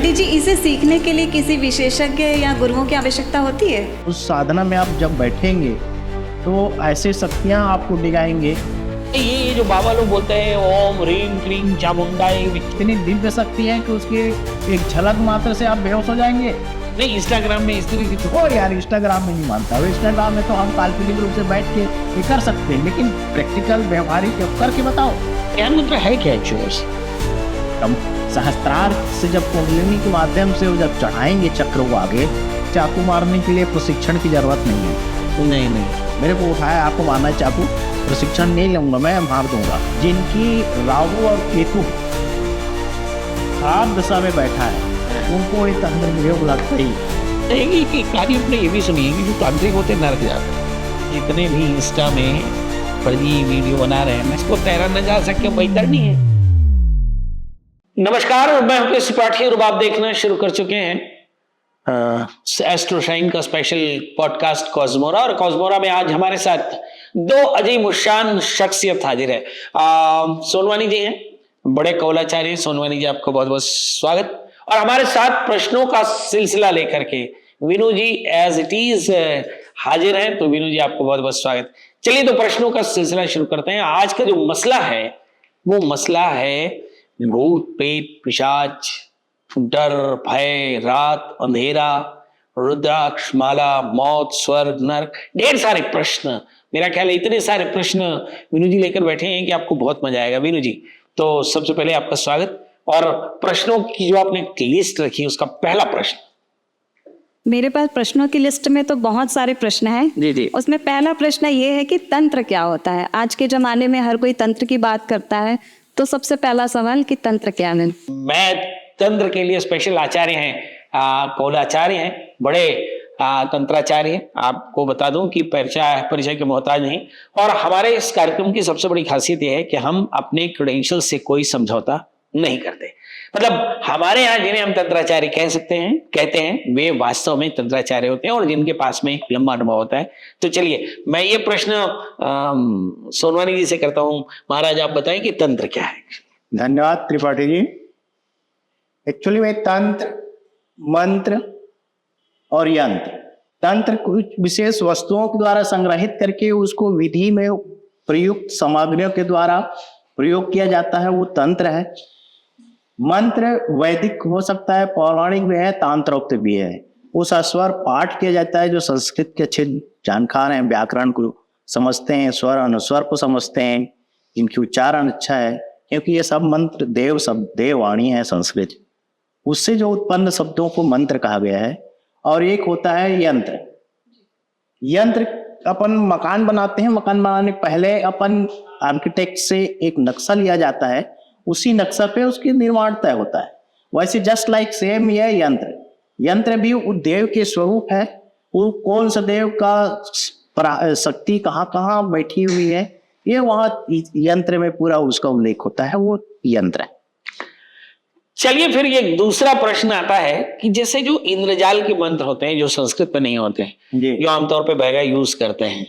पंडित जी, इसे सीखने के लिए किसी विशेषज्ञ या गुरुओं की आवश्यकता होती है? उस साधना में आप जब बैठेंगे तो ऐसी शक्तियाँ आपको दिखाएंगे। ये जो बाबा लोग बोलते हैं ओम ह्रीम क्लीम चामुंडाई, इतनी दिव्य शक्ति है कि उसकी एक झलक मात्र से आप बेहोश हो जाएंगे। नहीं इंस्टाग्राम में इस तरीके से ओ यार, इंस्टाग्राम में नहीं मानता। इंस्टाग्राम में तो हम काल्पनिक रूप से बैठ के ये कर सकते हैं, लेकिन प्रैक्टिकल व्यवहारिक करके बताओ। ज्ञान मुद्रा है क्या एक्चुअली? हम सहस्त्रार से जब कुंडलिनी के माध्यम से वो जब चढ़ाएंगे चक्र को आगे, चाकू मारने के लिए प्रशिक्षण की जरूरत नहीं है। नहीं मेरे को उठाया, आपको मारना है चाकू, प्रशिक्षण नहीं लूंगा, मैं मार दूंगा। जिनकी राहु और केतु खराब दशा में बैठा है उनको एक तंत्र योग लगता ही। एक कार्य अपने ये भी सुनिए कि जो तांत्रिक होते हैं नरक जाते हैं। जितने भी इंस्टा में फर्जी वीडियो बना रहे हैं, इसको तैरा न जा सके वही करनी है। नमस्कार, मैं हूं त्रिपाठी और आप देखना शुरू कर चुके हैं एस्ट्रो शाइन का स्पेशल पॉडकास्ट कॉस्मोरा। और कॉस्मोरा में आज हमारे साथ दो अजीब उशान शख्सियत हाजिर है। सोनवानी जी हैं, बड़े कौलाचार्य। सोनवानी जी, आपको बहुत बहुत स्वागत। और हमारे साथ प्रश्नों का सिलसिला लेकर के विनू जी एज इट इज हाजिर हैं। तो विनू जी, आपको बहुत बहुत स्वागत। चलिए तो प्रश्नों का सिलसिला शुरू करते हैं। आज का जो मसला है वो मसला है भूत प्रेत पिशाच, डर भय, रात अंधेरा, रुद्राक्ष माला, मौत, स्वर्ग नरक, ढेर सारे प्रश्न। मेरा ख्याल है इतने सारे प्रश्न विनू जी लेकर बैठे हैं कि आपको बहुत मजा आएगा। विनू जी, तो सबसे पहले आपका स्वागत। और प्रश्नों की जो आपने लिस्ट रखी उसका पहला प्रश्न। मेरे पास प्रश्नों की लिस्ट में तो बहुत सारे प्रश्न हैं। जी जी। उसमें पहला प्रश्न ये है कि तंत्र क्या होता है? आज के जमाने में हर कोई तंत्र की बात करता है, तो सबसे पहला सवाल कि तंत्र क्या है? मैं तंत्र के लिए स्पेशल आचार्य हैं, कौलाचार्य हैं, बड़े तंत्राचार्य हैं। आपको बता दूं कि परिचय के मोहताज नहीं। और हमारे इस कार्यक्रम की सबसे बड़ी खासियत यह है कि हम अपने क्रेडेंशियल से कोई समझौता नहीं करते। मतलब हमारे यहाँ जिन्हें हम तंत्राचार्य कहते हैं वे वास्तव में तंत्राचार्य होते हैं और जिनके पास में एक लंबा अनुभव होता है। तो चलिए मैं ये प्रश्न सोनवानी जी से करता हूँ। महाराज, आप बताएं कि तंत्र क्या है? धन्यवाद त्रिपाठी जी। एक्चुअली में तंत्र, मंत्र और यंत्र, तंत्र कुछ विशेष वस्तुओं के द्वारा संग्रहित करके उसको विधि में प्रयुक्त सामग्रियों के द्वारा प्रयोग किया जाता है, वो तंत्र है। मंत्र वैदिक हो सकता है, पौराणिक भी है, तांत्रोक्त भी है। उस स्वर पाठ किया जाता है जो संस्कृत के अच्छे जानकार हैं, व्याकरण को समझते हैं, स्वर अनुस्वर को समझते हैं, इनकी उच्चारण अच्छा है, क्योंकि ये सब मंत्र देववाणी है संस्कृत। उससे जो उत्पन्न शब्दों को मंत्र कहा गया है। और एक होता है यंत्र। यंत्र अपन मकान बनाते हैं, मकान बनाने के पहले अपन आर्किटेक्ट से एक नक्शा लिया जाता है, उसी नक्शा पे उसकी निर्माण तय होता है। वैसे जस्ट लाइक सेम ये यंत्र, यंत्र भी वो देव के स्वरूप है। वो कौन सा देव का शक्ति कहाँ कहाँ बैठी हुई है, ये वहां यंत्र में पूरा उसका उल्लेख होता है, वो यंत्र है। चलिए फिर ये दूसरा प्रश्न आता है कि जैसे जो इंद्रजाल के मंत्र होते हैं जो संस्कृत में नहीं होते हैं, जो आमतौर पे बैगा यूज करते हैं,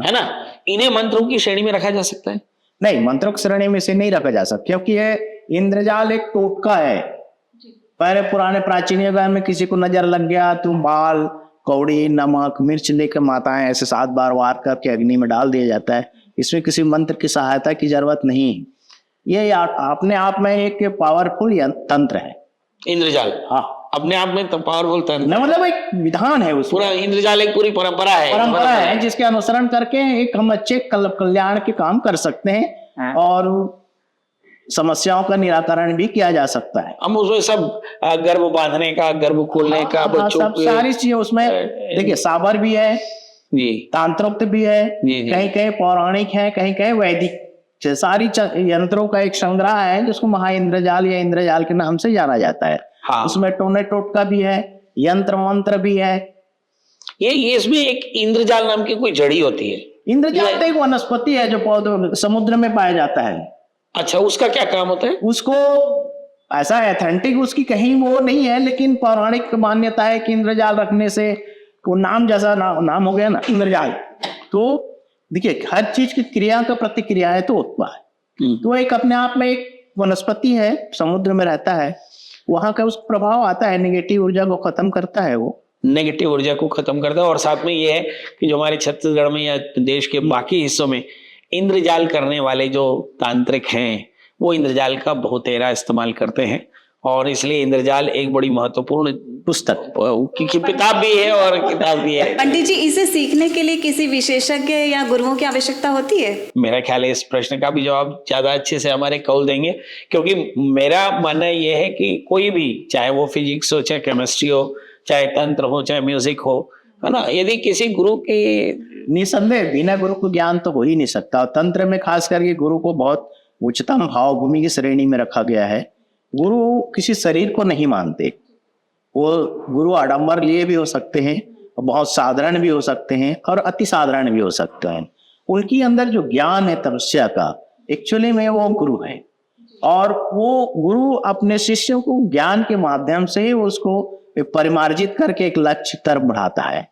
है ना, इन्हें मंत्रों की श्रेणी में रखा जा सकता है? नहीं, मंत्रों की श्रेणी में से नहीं रखा जा सकता, क्योंकि ये इंद्रजाल एक टोटका है। पहले पुराने प्राचीन युग में किसी को नजर लग गया तो बाल, कौड़ी, नमक, मिर्च लेकर माताएं ऐसे 7 बार वार करके अग्नि में डाल दिया जाता है। इसमें किसी मंत्र की सहायता की जरूरत नहीं। ये अपने आप में एक पावरफुल तंत्र है इंद्रजाल। हाँ, अपने आप में तो पावरफुल तंत्र, मतलब एक विधान है, उस पूरा इंद्रजाल एक पूरी परंपरा है जिसके अनुसरण करके एक हम अच्छे कल्याण के काम कर सकते हैं और समस्याओं का निराकरण भी किया जा सकता है। हम उसमें सब गर्भ बांधने का, गर्भ खोलने का, बच्चों सब सारी चीजें उसमें देखिए, साबर भी है जी, तांत्रोक्त भी है, कहीं कहीं पौराणिक है, कहीं कहीं वैदिक। सारी यंत्रों का एक संग्रह है जिसको महाइंद्रजाल या इंद्रजाल के नाम से जाना जाता है। हाँ। उसमें टोने टोटका भी है, यंत्र मंत्र भी है। ये इसमें एक इंद्रजाल नाम की कोई जड़ी होती है? इंद्रजाल तो एक वनस्पति है जो पौधों समुद्र में पाया जाता है। अच्छा, उसका क्या काम होता है? उसको ऐसा एथेंटिक उसकी कहीं वो नहीं है, लेकिन पौराणिक मान्यता है कि इंद्रजाल रखने से वो नाम जैसा नाम हो गया ना इंद्रजाल। तो देखिए, हर चीज की क्रिया का प्रतिक्रिया है तो उत्पन्न है। तो एक अपने आप में एक वनस्पति है, समुद्र में रहता है। वहां का उस प्रभाव आता है, नेगेटिव ऊर्जा को खत्म करता है वो। नेगेटिव ऊर्जा को खत्म करता है। और साथ में ये है कि जो हमारे छत्तीसगढ़ में या देश के बाकी हिस्सों में इंद्रजाल करने वाले जो तांत्रिक हैं वो इंद्रजाल का बहुतेरा इस्तेमाल करते हैं, और इसलिए इंद्रजाल एक बड़ी महत्वपूर्ण पुस्तक की किताब भी है और किताब भी है। पंडित जी, इसे सीखने के लिए किसी विशेषज्ञ या गुरुओं की आवश्यकता होती है? मेरा ख्याल है इस प्रश्न का भी जवाब ज्यादा अच्छे से हमारे कौल देंगे, क्योंकि मेरा मानना यह है कि कोई भी, चाहे वो फिजिक्स हो, चाहे केमिस्ट्री हो, चाहे तंत्र हो, चाहे म्यूजिक हो, है ना, यदि किसी गुरु के, निसंदेह बिना गुरु को ज्ञान तो हो ही नहीं सकता। और तंत्र में खास करके गुरु को बहुत उच्चतम भाव भूमि की श्रेणी में रखा गया है। गुरु किसी शरीर को नहीं मानते। वो गुरु आडंबर लिए भी हो सकते हैं, बहुत साधारण भी हो सकते हैं और अति साधारण भी हो सकते हैं। उनकी अंदर जो ज्ञान है तपस्या का, एक्चुअली में वो गुरु है। और वो गुरु अपने शिष्यों को ज्ञान के माध्यम से उसको परिमार्जित करके एक लक्ष्य तरफ बढ़ाता है।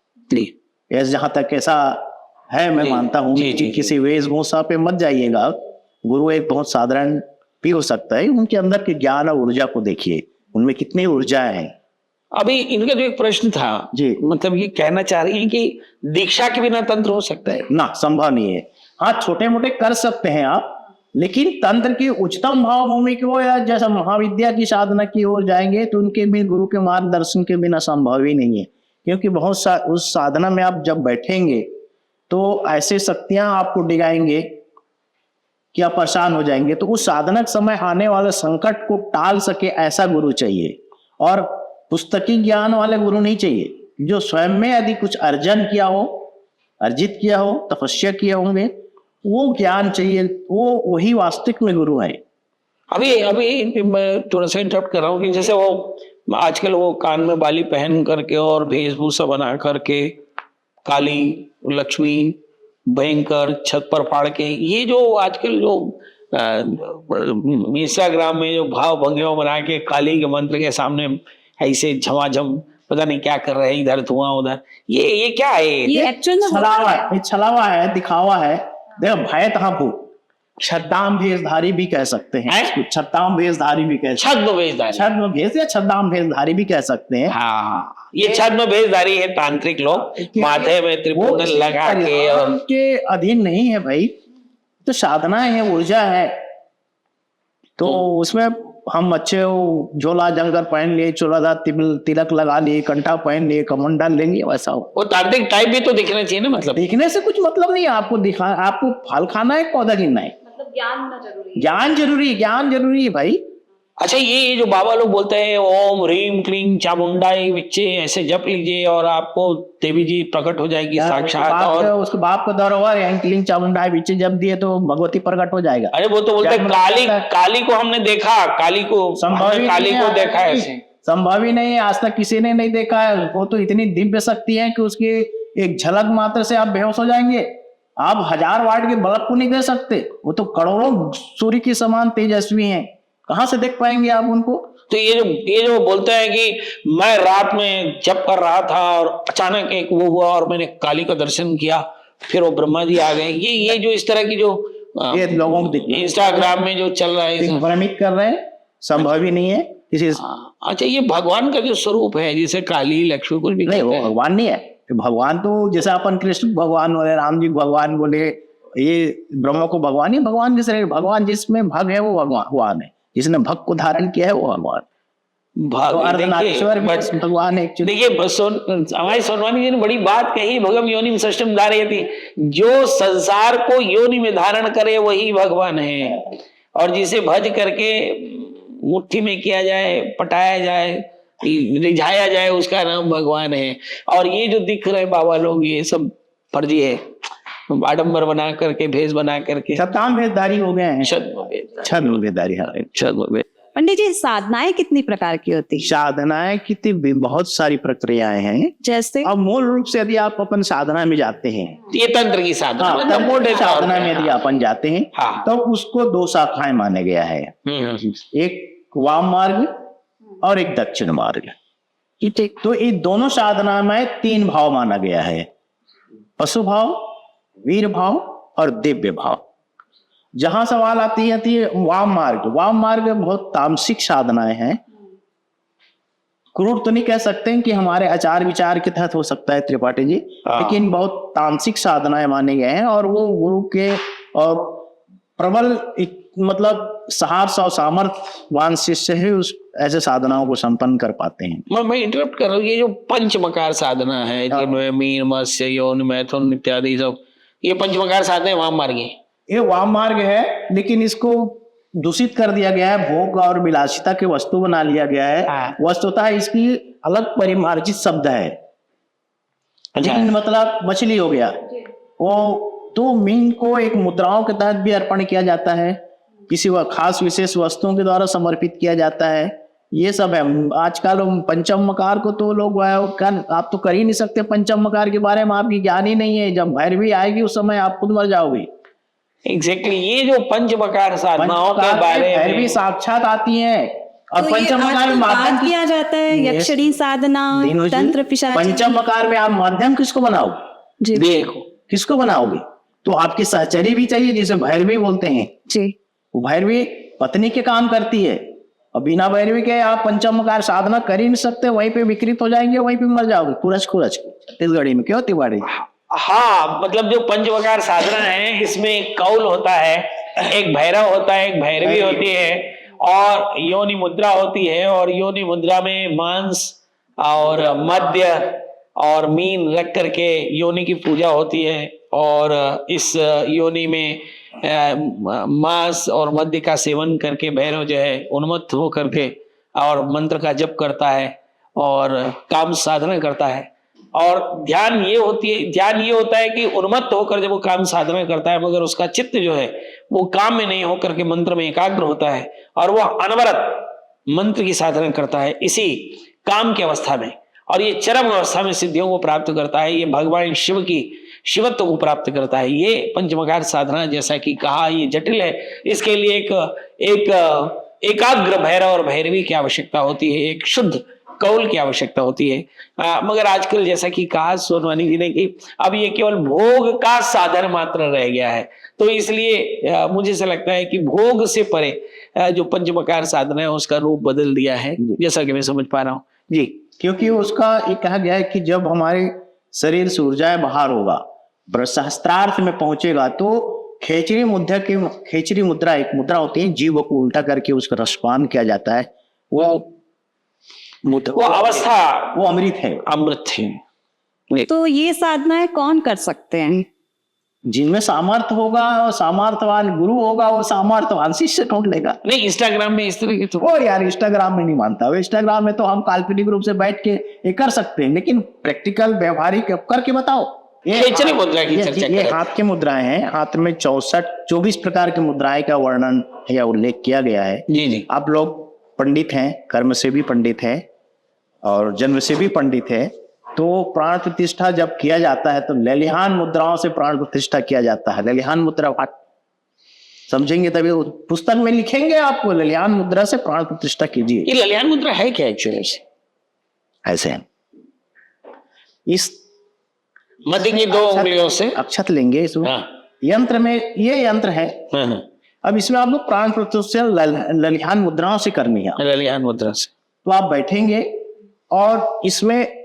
जहां तक ऐसा है, मैं मानता हूँ कि किसी वेशभूषा पे मत जाइएगा। गुरु एक बहुत साधारण भी हो सकता है। उनके अंदर के ज्ञान और ऊर्जा को देखिए, उनमें कितनी ऊर्जा है। अभी इनका जो एक प्रश्न था जी, मतलब ये कहना चाह रही हैं कि दीक्षा के बिना तंत्र हो सकता है? ना, संभव नहीं है। हाँ, छोटे मोटे कर सकते हैं आप, लेकिन तंत्र की उच्चतम भाव भूमि की ओर या जैसा महाविद्या की साधना की ओर जाएंगे तो उनके भी गुरु के मार्गदर्शन के बिना संभव ही नहीं है। क्योंकि उस साधना में आप जब बैठेंगे तो ऐसे शक्तियां आपको डिगाएंगे कि आप परेशान हो जाएंगे। तो उस साधना के समय आने वाले संकट को टाल सके ऐसा गुरु चाहिए, और पुस्तकी ज्ञान वाले गुरु नहीं चाहिए। जो स्वयं में यदि कुछ अर्जित किया हो, तपस्या किया होंगे, वो ज्ञान चाहिए। वो वही वास्तविक में गुरु है। अभी मैं थोड़ा सा इंटरप्ट कर रहा हूँ कि जैसे वो आजकल वो कान में बाली पहन करके और वेशभूषा बना करके काली, लक्ष्मी, भयंकर, छत पर फाड़ के, ये जो आजकल जो इंस्टाग्राम में जो भाव भंगिमा बना के काली के मंत्र के सामने ऐसे झमाझम पता नहीं क्या कर रहे हैं, इधर धुआं उधर, ये क्या है? ये एक्चुअल में छलावा है, दिखावा है। देखो, भय तहाँ भूत, छद्दाम भेषधारी भी कह सकते हैं। छद्दाम भेषधारी भी कह सकते हैं। छद्म भेष या छद्दाम भेषधारी भी कह सकते हैं। हाँ, ये छद्म भेषधारी है तांत्रिक लोग, माथे में त्रिपुंड लगा के, और उनके अधीन नहीं है भाई। तो साधना है, ऊर्जा है। तो उसमें हम अच्छे झोला जंगर पहन लिए, चोलादार तिलक लगा लिए, कंठा पहन लिए, कमंडा लेंगे, वैसा हो। वो तांत्रिक टाइप भी तो दिखना चाहिए ना। मतलब दिखने से कुछ मतलब नहीं है। आपको फल खाना है, पौधा गिनना है। ज्ञान होना जरूरी है। ज्ञान जरूरी है भाई। अच्छा, ये जो बाबा लोग बोलते हैं ओम ह्रीम क्लीम चामुंडाई विच्चे, ऐसे जप लीजिए और आपको देवी जी प्रकट हो जाएगी साक्षात। और उसके बाप का धरोहर है, क्लीम चामुंडाई विच्चे जप दिए तो भगवती प्रकट हो जाएगा। अरे वो तो बोलते हैं काली को हमने देखा, काली को देखा है। संभव ही नहीं है, आज तक किसी ने नहीं देखा है। वो तो इतनी दिव्य शक्ति है कि उसकी एक झलक मात्र से आप बेहोश हो जाएंगे। आप 1000 वाट के बल्ब को नहीं दे सकते, वो तो करोड़ों सूर्य के समान तेजस्वी हैं। कहां से देख पाएंगे आप उनको? तो ये जो बोलते हैं कि मैं रात में जप कर रहा था और अचानक एक वो हुआ और मैंने काली का दर्शन किया, फिर वो ब्रह्मा जी आ गए, ये जो इस तरह की जो ये लोगों को इंस्टाग्राम में जो चल रहा है, भ्रमित कर रहे हैं, संभव ही नहीं है। अच्छा, ये भगवान का जो स्वरूप है, जैसे काली लक्ष्मी कुछ भी नहीं, वो भगवान नहीं है। भगवान तो जैसे अपन कृष्ण भगवान बोले, राम जी भगवान बोले, ये ब्रह्मा को भगवान ही भगवान जिसने भगवान जिसमें भग है वो भगवान है, जिसने भग को धारण किया है वो भगवान। भगवान है। देखिए, हमारी सोनवानी जी ने बड़ी बात कही, भगम योनि में सष्टम धारयति, जो संसार को योनि में धारण करे वही भगवान है, और जिसे भज करके मुट्ठी में किया जाए, पटाया जाए, रिझाया जाए, उसका नाम भगवान है। और ये जो दिख रहे बाबा लोग, ये सब फर्जी है, आडंबर बना करके, भेष बना करके छद्म भेषधारी हो गए हैं। छद्म भेषधारी। पंडित जी, साधनाएं कितनी प्रकार की होती है? साधनाएं कितनी, बहुत सारी प्रक्रियाएं हैं। जैसे अब मूल रूप से यदि आप अपन साधना में जाते हैं, ये तंत्र की साधना, साधना में यदि अपन जाते हैं तो उसको 2 शाखाएं माना गया है, एक वाम मार्ग और एक दक्षिण मार्ग। तो ये दोनों साधना में 3 भाव माना गया है, पशु भाव, वीर भाव और दिव्य भाव। जहां सवाल आती है वाम मार्ग। वाम मार्ग बहुत तामसिक साधनाएं हैं, क्रूर तो नहीं कह सकते हैं कि हमारे आचार विचार के तहत हो सकता है त्रिपाठी जी, लेकिन बहुत तांत्रिक साधनाएं माने गए हैं और वो गुरु के और प्रबल मतलब साहस और सामर्थ्यवान शिष्य ही उस ऐसे साधनाओं को संपन्न कर पाते हैं। मैं इंटरप्ट कर रहा हूँ, ये जो पंचमकार साधना है जिनमें मीन मत्स्य योनि मैथुन इत्यादि सब, ये पंचमकार साधना वाम मार्ग है, ये वाम मार्ग है, लेकिन इसको दूषित कर दिया गया है, भोग और विलासिता के वस्तु बना लिया गया है। वस्तुतः इसकी अलग परिमार्जित शब्द है, लेकिन मतलब मछली हो गया वो, तो मीन को एक मुद्राओं के तहत भी अर्पण किया जाता है, किसी खास विशेष वस्तुओं के द्वारा समर्पित किया जाता है, ये सब है। आजकल पंचम मकार को तो लोग आप तो कर ही नहीं सकते, पंचम मकार के बारे में आपकी ज्ञान ही नहीं है। जब भैरवी आएगी उस समय आप खुद मर जाओगे। एग्जैक्टली ये जो पंचमकार साधनाओं के बारे में भैरवी साक्षात आती है और तो पंचमकार में माध्यम किया जाता है, यक्षिणी साधना, तंत्र पिशाच। पंचमकार में आप माध्यम किसको बनाओगे? जी देखो किसको बनाओगे? तो आपकी सहचरी भी चाहिए, जिसे भैरवी बोलते हैं जी। वो भैरवी पत्नी के काम करती है, और बिना भैरवी के आप पंचमकार साधना कर ही नहीं सकते, वहीं पे विकृत हो जाएंगे, वहीं पे मर जाओगे कुरच छत्तीसगढ़ी में। क्यों तिवारी? हाँ, मतलब जो पंचमकार साधना है इसमें एक कौल होता है, एक भैरव होता है, एक भैरवी होती है, और योनि मुद्रा होती है, और योनि मुद्रा में मांस और मध्य और मीन रख करके योनि की पूजा होती है, और इस योनि में मांस और मध्य का सेवन करके भैरव जो है उन्मत्त हो करके और मंत्र का जप करता है और काम साधना करता है। और ध्यान ये होता है कि उन्मत्त होकर जब वो काम साधना करता है, मगर उसका चित्त जो है वो काम में नहीं होकर के मंत्र में एकाग्र होता है, और वह अनवरत मंत्र की साधना करता है इसी काम की अवस्था में, और ये चरम अवस्था में सिद्धियों को प्राप्त करता है, ये भगवान शिव की शिवत्व को प्राप्त करता है। ये पंचमकार साधना जैसा कि कहा ये जटिल है, इसके लिए एक एकाग्र भैरव और भैरवी की आवश्यकता होती है, एक शुद्ध कौल की आवश्यकता होती है। मगर आजकल जैसा कि कहा सोनवानी जी ने कि अब ये केवल भोग का साधन मात्र रह गया है, तो इसलिए मुझे ऐसा लगता है कि भोग से परे जो पंचमकार साधना है उसका रूप बदल दिया है, जैसा कि मैं समझ पा रहा हूँ जी। क्योंकि उसका ये कहा गया है कि जब हमारे शरीर से ऊर्जा बाहर होगा, सहस्त्रार्थ में पहुंचेगा, तो खेचरी मुद्रा एक मुद्रा होती है, जीव को उल्टा करके उसका रसपान किया जाता है, वो अवस्था वो अमृत है। तो ये साधनाएं कौन कर सकते हैं? जिनमें सामर्थ्य होगा और सामर्थ्यवान गुरु होगा, वो सामर्थ्यवान शिष्य ढूंढ लेगा। नहीं, इंस्टाग्राम में इस तरह की तो ओ यार, इंस्टाग्राम में नहीं मानता। वो इंस्टाग्राम में तो हम काल्पनिक रूप से बैठ के ये कर सकते हैं, लेकिन प्रैक्टिकल व्यवहारिक करके बताओ। खेचरी मुद्रा की चर्चा ये हाथ की मुद्राएं हैं, हाथ में 24 प्रकार की मुद्राएं का वर्णन या उल्लेख किया गया है। जी जी। आप लोग पंडित हैं, कर्म से भी पंडित हैं और जन्म से भी पंडित है, तो प्राण प्रतिष्ठा जब किया जाता है तो ललिहान मुद्राओं से प्राण प्रतिष्ठा किया जाता है। ललिहान मुद्रा समझेंगे तभी, पुस्तक में लिखेंगे आपको, ललिहान मुद्रा से प्राण प्रतिष्ठा कीजिए। ये ललिहान मुद्रा है क्या एक्चुअली? ऐसे है, इस मध्य की 2 उंगलियों से अक्षत लेंगे इसमें। यंत्र में ये यंत्र है। अब इसमें आप लोग प्राण प्रतिष्ठा ललिहान मुद्राओं से करनी है। ललिहान मुद्रा से तो आप बैठेंगे और इसमें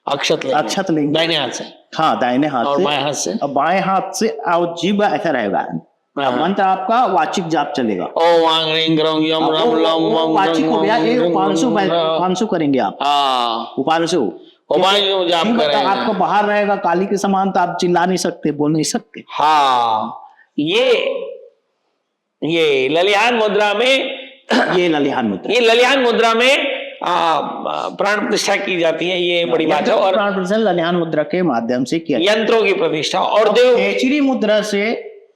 अक्षत लेंगे दाहिने हाथ से। हाँ, दाहिने हाथ और से, बाएं हाथ से, और बाएं हाथ से और जीभ ऐसा रहेगा। मंत्र आपका वाचिक जाप चलेगा। ओ वांग रिंग रंग यम रम लम वंग वाचिक हो गया। ये 500 करेंगे आप। 500 जाप करेंगे। आपको बाहर रहेगा काली के समान, तो आप चिल्ला नहीं सकते, बोल नहीं सकते। हाँ, ये ललिहान मुद्रा में ये ललिहान मुद्रा में प्राण प्रतिष्ठा की जाती है। ये बड़ी बात है। और प्राण प्रतिष्ठा ललिहान मुद्रा के माध्यम से किया, यंत्रों की प्रतिष्ठा। और देव खेचरी मुद्रा से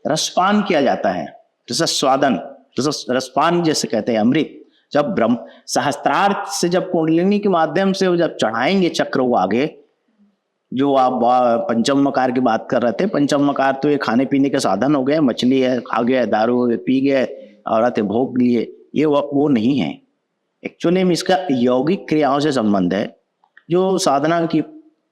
रसपान किया जाता है, जैसा स्वादन, जैसा रसपान जैसे कहते हैं अमृत। जब ब्रह्म सहस्त्रार्थ से जब कुंडलिनी के माध्यम से जब चढ़ाएंगे चक्र को आगे, जो आप पंचम मकार की बात कर रहे थे, पंचम मकार तो ये खाने पीने के साधन हो गए, मछली है खा गए, दारू पी गए, औरतें भोग लिए, ये वो नहीं है। एक्चुअली में इसका यौगिक क्रियाओं से संबंध है, जो साधना की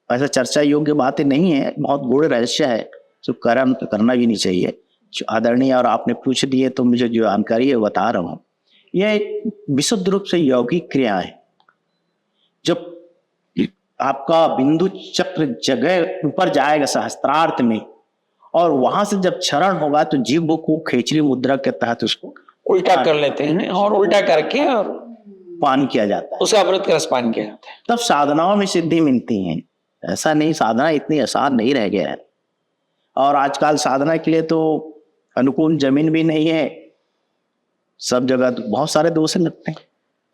ऐसा चर्चा योग्य बातें नहीं है, बहुत गूढ़ रहस्य है, तो कर्म तो करना भी नहीं चाहिए। आदरणीय, और आपने पूछ दिए तो मुझे जो जानकारी है बता रहा हूँ। यह एक विशुद्ध रूप से यौगिक क्रिया है, जो आपका बिंदु चक्र जगह ऊपर जाएगा सहस्त्रार्थ में, और वहां से जब क्षरण होगा तो जीव को खेचरी मुद्रा के तहत उसको उल्टा कर लेते हैं और उल्टा करके और पान किया जाता है, उसे अमृत का रस पान किया जाता है। तब साधनाओं में सिद्धि मिलती है। ऐसा नहीं, साधना इतनी आसान नहीं रह गया है, और आजकल साधना के लिए तो अनुकूल जमीन भी नहीं है, सब जगह तो बहुत सारे दोष लगते हैं।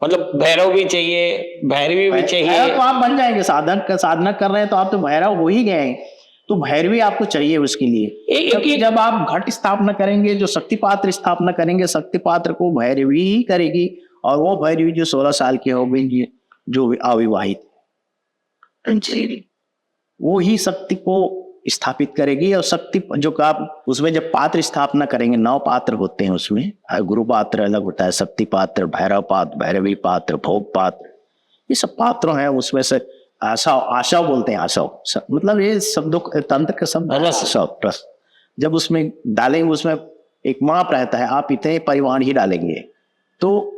मतलब भैरव भी चाहिए, भैरवी भी चाहिए। भैरव तो आप बन जाएंगे, साधना कर रहे हैं तो आप तो भैरव हो ही गए, तो भैरवी आपको चाहिए उसके लिए। क्योंकि जब आप घट स्थापना करेंगे, जो शक्ति पात्र स्थापना करेंगे, शक्ति पात्र को भैरवी ही करेगी, और वो भैरवी जो 16 साल की होगी, जो अविवाहित, वो ही शक्ति को स्थापित करेगी। और शक्ति जो आप उसमें जब पात्र स्थापना करेंगे, 9 पात्र होते हैं उसमें, गुरु पात्र अलग होता है, शक्ति पात्र, भैरव पात्र, भैरवी पात्र, भोग पात्र, ये सब पात्र हैं। उसमें से आशा बोलते हैं, आशा मतलब ये शब्दों तंत्र का शब्द रस। जब उसमें डालेंगे, उसमें एक माप रहता है, आप इतने परिमाण ही डालेंगे, तो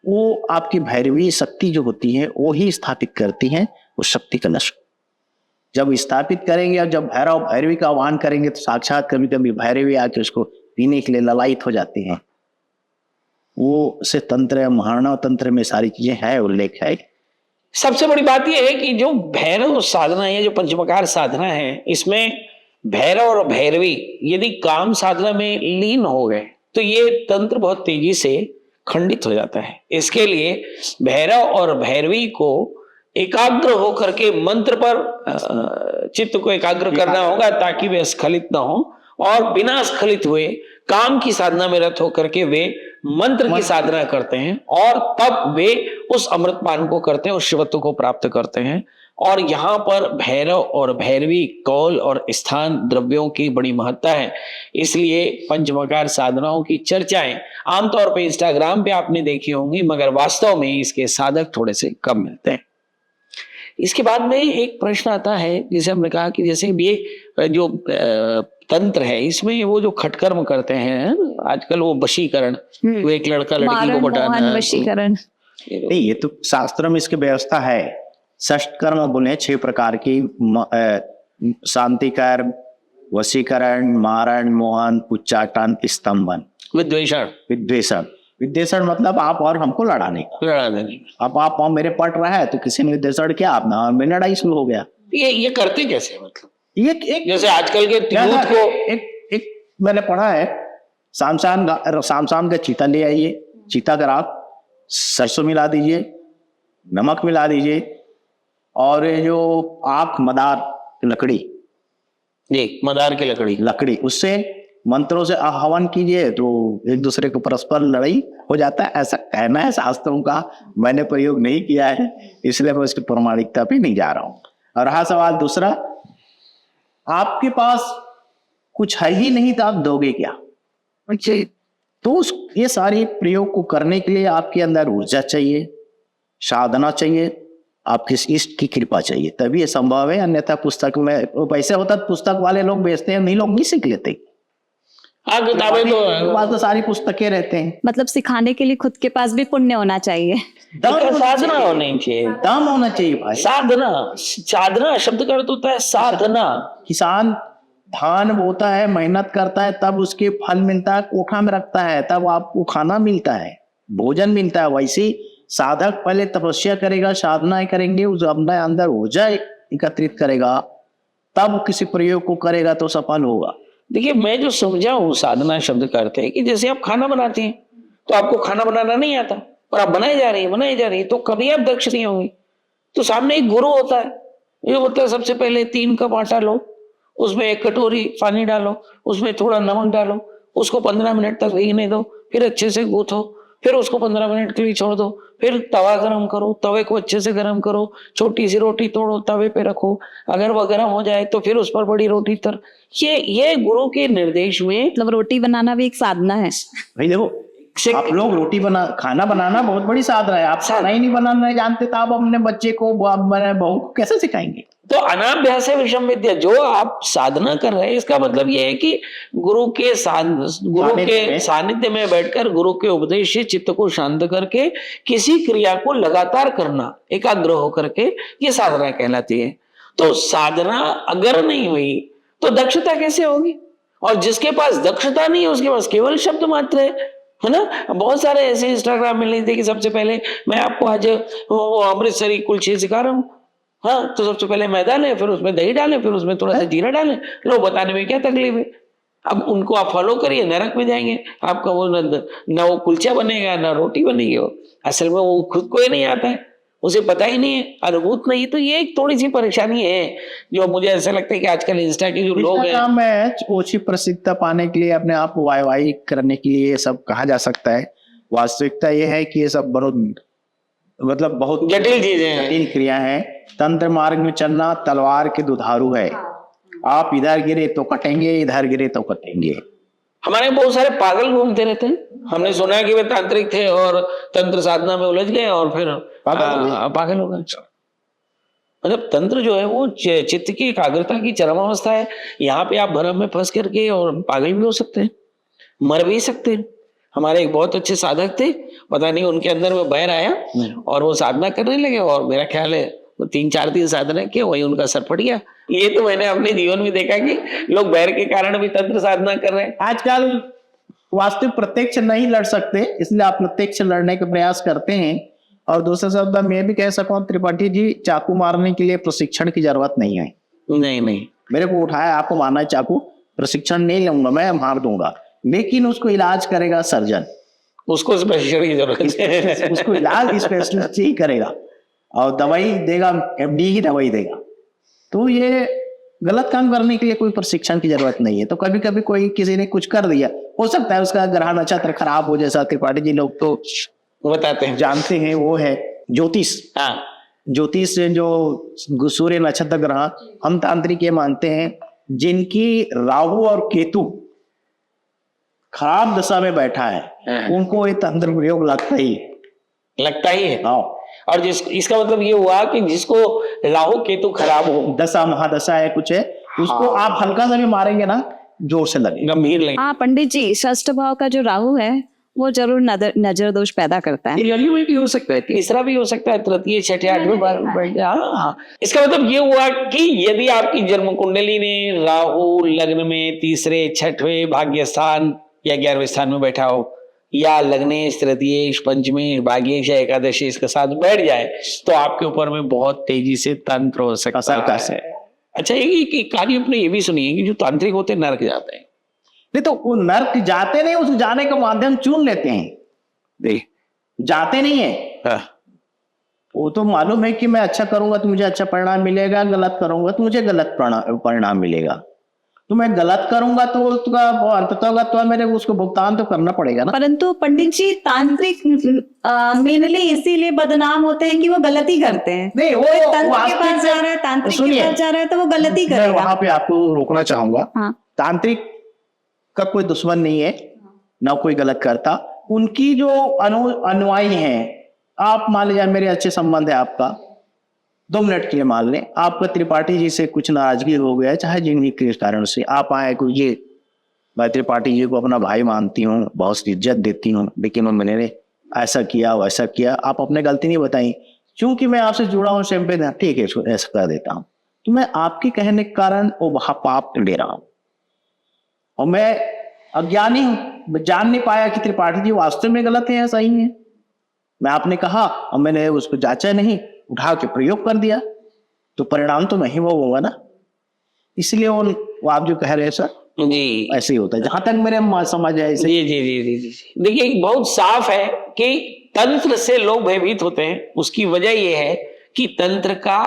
वो आपकी भैरवी शक्ति जो होती है वो ही स्थापित करती है उस शक्ति का नष्ट। जब स्थापित करेंगे और जब भैरव भैरवी का आह्वान करेंगे तो साक्षात कभी कभी भैरवी आके उसको पीने के लिए ललायित हो जाती हैं। वो से तंत्र, महारणव तंत्र में सारी चीजें है, उल्लेख है। सबसे बड़ी बात यह है कि जो भैरव साधना है, जो पंचमकार साधना है, इसमें भैरव और भैरवी यदि काम साधना में लीन हो गए तो ये तंत्र बहुत तेजी से खंडित हो जाता है। इसके लिए भैरव और भैरवी को एकाग्र होकर के मंत्र पर चित्त को एकाग्र करना होगा, ताकि वे स्खलित ना हो, और बिना स्खलित हुए काम की साधना में रत होकर के वे मंत्र की साधना करते हैं, और तब वे उस अमृत पान को करते हैं, उस शिवत्व को प्राप्त करते हैं। और यहाँ पर भैरव और भैरवी कौल और स्थान द्रव्यों की बड़ी महत्ता है। इसलिए पंचमकार साधनाओं की चर्चाएं आमतौर पर इंस्टाग्राम पे आपने देखी होंगी, मगर वास्तव में इसके साधक थोड़े से कम मिलते हैं। इसके बाद में एक प्रश्न आता है, जैसे हमने कहा कि जैसे ये जो तंत्र है, इसमें वो जो खटकर्म करते हैं आजकल, वो वशीकरण, वो एक लड़का लड़की को बटाना, वशीकरण, नहीं, ये तो शास्त्र में इसकी व्यवस्था है। षष्ठ कर्म बोले 6 प्रकार की, शांति कर्म, वशीकरण, मारण, मोहन, उच्चाटन, स्तंभन, विद्वेषण। विद्वेषण मतलब आप और हमको लड़ाने का, लड़ा देने। अब आप और मेरे पट रहा है तो किसी ने विद्वेषण किया, आप ना में लड़ाई शुरू हो गया। ये करते कैसे? मतलब ये एक जैसे आजकल के यूथ को एक मैंने पढ़ा है, शाम शाम का चीता ले आइए, चीता का राख, सरसों मिला दीजिए, नमक मिला दीजिए, और ये जो आंख मदार लकड़ी, जी मदार की लकड़ी, उससे मंत्रों से हवन कीजिए तो एक दूसरे को परस्पर लड़ाई हो जाता है। ऐसा कहना है शास्त्रों का, मैंने प्रयोग नहीं किया है, इसलिए मैं उसकी प्रमाणिकता पे नहीं जा रहा हूँ। और रहा सवाल दूसरा, आपके पास कुछ है ही नहीं तो आप दोगे क्या? तो ये सारे प्रयोग को करने के लिए आपके अंदर ऊर्जा चाहिए, साधना चाहिए, आपके इष्ट की कृपा चाहिए, तभी ये संभव है। अन्यथा पुस्तक में पैसे होता तो पुस्तक वाले लोग बेचते हैं, नहीं लोग नहीं सीख लेते। हाँ, किताबें तो सारी पुस्तकें रहते हैं। मतलब सिखाने के लिए खुद के पास भी पुण्य होना चाहिए, साधना होनी चाहिए, दम होना चाहिए भाई। साधना शब्द का अर्थ होता है साधना। किसान धान बोता है, मेहनत करता है, तब उसके फल मिलता है, कोठा में रखता है, तब आपको खाना मिलता है, भोजन मिलता है। वैसे साधक पहले तपस्या करेगा, साधनाएं करेंगे, उस अपने अंदर ऊर्जा एकत्रित करेगा, तब किसी प्रयोग को करेगा तो सफल होगा। देखिए, मैं जो समझा हूँ साधना शब्द का अर्थ है कि जैसे आप खाना बनाते हैं तो आपको खाना बनाना नहीं आता और आप बनाए जा रही है तो कभी आप दक्ष नहीं होंगे। तो सामने एक गुरु होता है, ये बोलता है सबसे पहले 3 कप आटा लो, उसमें 1 कटोरी पानी डालो, उसमें थोड़ा नमक डालो, उसको 15 मिनट तक भीगने दो, फिर अच्छे से गूथो, फिर उसको 15 मिनट के लिए छोड़ दो, फिर तवा गरम करो, तवे को अच्छे से गरम करो, छोटी सी रोटी तोड़ो, तवे पे रखो, अगर वह गरम हो जाए तो फिर उस पर बड़ी रोटी तर। ये गुरु के निर्देश में, मतलब रोटी बनाना भी एक साधना है भाई। देखो, आप लोग खाना बनाना बहुत बड़ी साधना है। आप खाना ही नहीं बनाना जानते तो आप अपने बच्चे को बहू को कैसे सिखाएंगे? तो अनाभ्यास है विषम विद्या। जो आप साधना कर रहे हैं इसका मतलब ये है कि गुरु के सानिध्य में बैठकर गुरु के उपदेश से चित्त को शांत करके किसी क्रिया को लगातार करना, एकाग्र होकर के, ये साधना कहलाती है। तो साधना अगर नहीं हुई तो दक्षता कैसे होगी? और जिसके पास दक्षता नहीं है उसके पास केवल शब्द मात्र है ना। बहुत सारे ऐसे इंस्टाग्राम में लिखते कि सबसे पहले मैं आपको आज अमृतसरी कुलचे सिखा रहा हूँ। हाँ, तो सबसे पहले मैदा लें, फिर उसमें दही डालें, फिर उसमें थोड़ा सा जीरा डालें। लो, बताने में क्या तकलीफ है? अब उनको आप फॉलो करिए, नरक में जाएंगे। आपका वो ना वो कुलचा बनेगा ना रोटी बनेगी। वो असल में वो खुद को ही नहीं आता है, उसे पता ही नहीं है, अनुभूत नहीं। तो ये एक थोड़ी सी परेशानी है जो मुझे ऐसा लगता है कि आजकल इंस्टा के जो लोग हैं, ओछी प्रसिद्धता पाने के लिए, अपने आप को वाई करने के लिए ये सब कहा जा सकता है। वास्तविकता ये है कि ये सब बहुत जटिल चीजें हैं, जटिल क्रिया है। तंत्र मार्ग में चलना तलवार के दुधारू है। आप इधर गिरे तो कटेंगे, इधर गिरे तो कटेंगे। हमारे बहुत सारे पागल घूमते रहते हैं। हमने सुना है कि वे तांत्रिक थे और तंत्र साधना में उलझ गए और फिर पागल हो गए। मतलब तंत्र जो है वो चित्त की एकाग्रता की चरम अवस्था है। यहाँ पे आप भ्रम में फंस करके और पागल भी हो सकते हैं, मर भी सकते हैं। हमारे एक बहुत अच्छे साधक थे, पता नहीं उनके अंदर में बैर आया और वो साधना करने लगे और मेरा ख्याल है 3-4 दिन साधना किए, वही उनका सर फट गया। ये तो मैंने अपने जीवन में देखा कि लोग बैर के कारण भी तंत्र साधना कर रहे हैं। आजकल वास्तविक प्रत्यक्ष नहीं लड़ सकते, इसलिए आप प्रत्यक्ष लड़ने के प्रयास करते हैं। और दूसरे शब्द मैं भी कह सकूं, त्रिपाठी जी, चाकू मारने के लिए प्रशिक्षण की जरूरत नहीं है। नहीं, मेरे को उठाया, आपको मारना है चाकू, प्रशिक्षण नहीं लूंगा, मैं मार दूंगा, लेकिन उसको इलाज करेगा सर्जन। उसको स्पेशलिस्ट की जरूरत है। उसको इलाज स्पेशलिस्ट ही करेगा और दवाई देगा, एमडी की दवाई देगा। तो ये गलत काम करने के लिए कोई प्रशिक्षण की जरूरत नहीं है। तो कभी कभी कोई किसी ने कुछ कर दिया, हो सकता है उसका ग्रह नक्षत्र खराब हो, जैसा त्रिपाठी जी लोग तो बताते हैं, जानते हैं, वो है ज्योतिष। हाँ, ज्योतिष जो सूर्य नक्षत्र ग्रह, हम तांत्रिक ये मानते हैं जिनकी राहु और केतु खराब दशा में बैठा है, उनको ये तंत्र प्रयोग लगता ही है। हाँ। और इसका मतलब ये हुआ कि जिसको राहु केतु खराब हो, दशा महादशा है कुछ है, उसको आप हल्का सा भी मारेंगे ना, जोर से लगे, गंभीर लगे। हाँ पंडित जी, षष्ठ भाव का जो राहु है वो जरूर नजर दोष पैदा करता है। में भी हो सकता है, तीसरा भी हो सकता है, तृतीय, छठे, 8वें बैठ गया। हाँ, इसका मतलब ये हुआ कि यदि आपकी जन्म कुंडली ने राहु लग्न में तीसरे, छठवें भाग्य स्थान या 11वें स्थान में बैठा हो, या लग्नेश, तृतीयेश, पंचमेश, भाग्येश या एकादशी इसके साथ बैठ जाए, तो आपके ऊपर में बहुत तेजी से तंत्र हो सकता है। अच्छा, एक कहानी अपने ये भी सुनिए कि जो तांत्रिक होते हैं नरक जाते हैं। नहीं तो वो नरक जाते नहीं, उसको जाने का माध्यम चुन लेते हैं। देख, जाते नहीं है। हाँ। वो तो मालूम है कि मैं अच्छा करूंगा तो मुझे अच्छा परिणाम मिलेगा, गलत करूंगा तो मुझे गलत परिणाम मिलेगा। तो मैं गलत करूंगा तो उसका अंततः तो मेरे उसको भुगतान तो करना पड़ेगा ना। परंतु पंडित जी, तांत्रिक मेनली इसीलिए बदनाम होते हैं कि वो गलती करते हैं। नहीं, वो तंत्र के पास जा रहा है, तांत्रिक के पास जा रहा है, तो वो गलती करेगा। वहां पे आपको रोकना चाहूंगा। हाँ। तांत्रिक का कोई दुश्मन नहीं है, ना कोई गलत करता। उनकी जो अनुयायी हैं, आप मान लीजिए मेरे अच्छे संबंध है आपका, 2 मिनट के लिए मान लें आपका त्रिपाठी जी से कुछ नाराजगी हो गया, चाहे जिन के कारण से आप आए, ये मैं त्रिपाठी जी को अपना भाई मानती हूँ, बहुत इज्जत देती हूँ, लेकिन मैंने ऐसा किया वैसा किया, आप अपने गलती नहीं बताई, क्योंकि मैं आपसे जुड़ा हूँ, सिंपैथी, ठीक है ऐसा कर देता हूँ। तो मैं आपके कहने के कारण वो पाप ले रहा हूँ और मैं अज्ञानी हूँ, जान नहीं पाया कि त्रिपाठी जी वास्तव में गलत है या सही है। मैं आपने कहा और मैंने उसको जांचा नहीं, उठा के प्रयोग कर दिया, तो परिणाम तो नहीं वो होगा ना। इसलिए वो आप जो कह रहे हैं सर जी, ऐसे ही होता है, जहां तक मेरे समझ है ऐसे। जी। देखिए, बहुत साफ है कि तंत्र से लोग भयभीत होते हैं। उसकी वजह यह है कि तंत्र का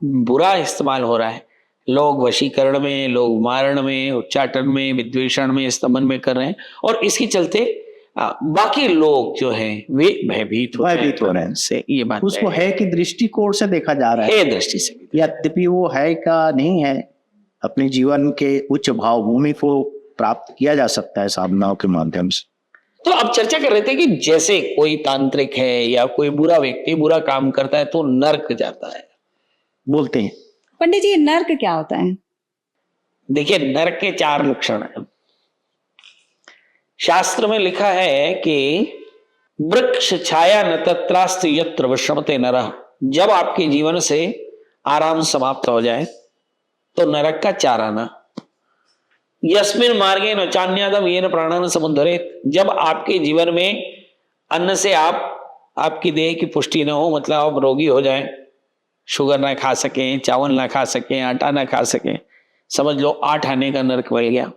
बुरा इस्तेमाल हो रहा है। लोग वशीकरण में, लोग मारण में, उच्चाटन में, विद्वेषण में, स्तमन में कर रहे हैं, और इसके चलते बाकी लोग जो हैं वे भयभीत हो रहे हैं। से ये बात उसको है कि दृष्टिकोण से देखा जा रहा है, दृष्टि से, यद्यपि वो है का नहीं है। अपने जीवन के उच्च भाव भूमि को प्राप्त किया जा सकता है साधनाओं के माध्यम से। तो अब चर्चा कर रहे थे कि जैसे कोई तांत्रिक है या कोई बुरा व्यक्ति बुरा काम करता है तो नर्क जाता है बोलते हैं। पंडित जी, ये नर्क क्या होता है? देखिए, नर्क के 4 लक्षण हैं। शास्त्र में लिखा है कि वृक्ष छाया न तत्रास्ति यत्र विश्रमते नरः। जब आपके जीवन से आराम समाप्त हो जाए तो नरक का चाराना। यस्मिन मार्गे न चान्यादम येन प्राणान समुद्धरेत। जब आपके जीवन में अन्न से आपकी देह की पुष्टि न हो, मतलब आप रोगी हो जाएं, शुगर ना खा सकें, चावल ना खा सकें, आटा ना खा सकें, समझ लो 8 आने का नरक मिल गया।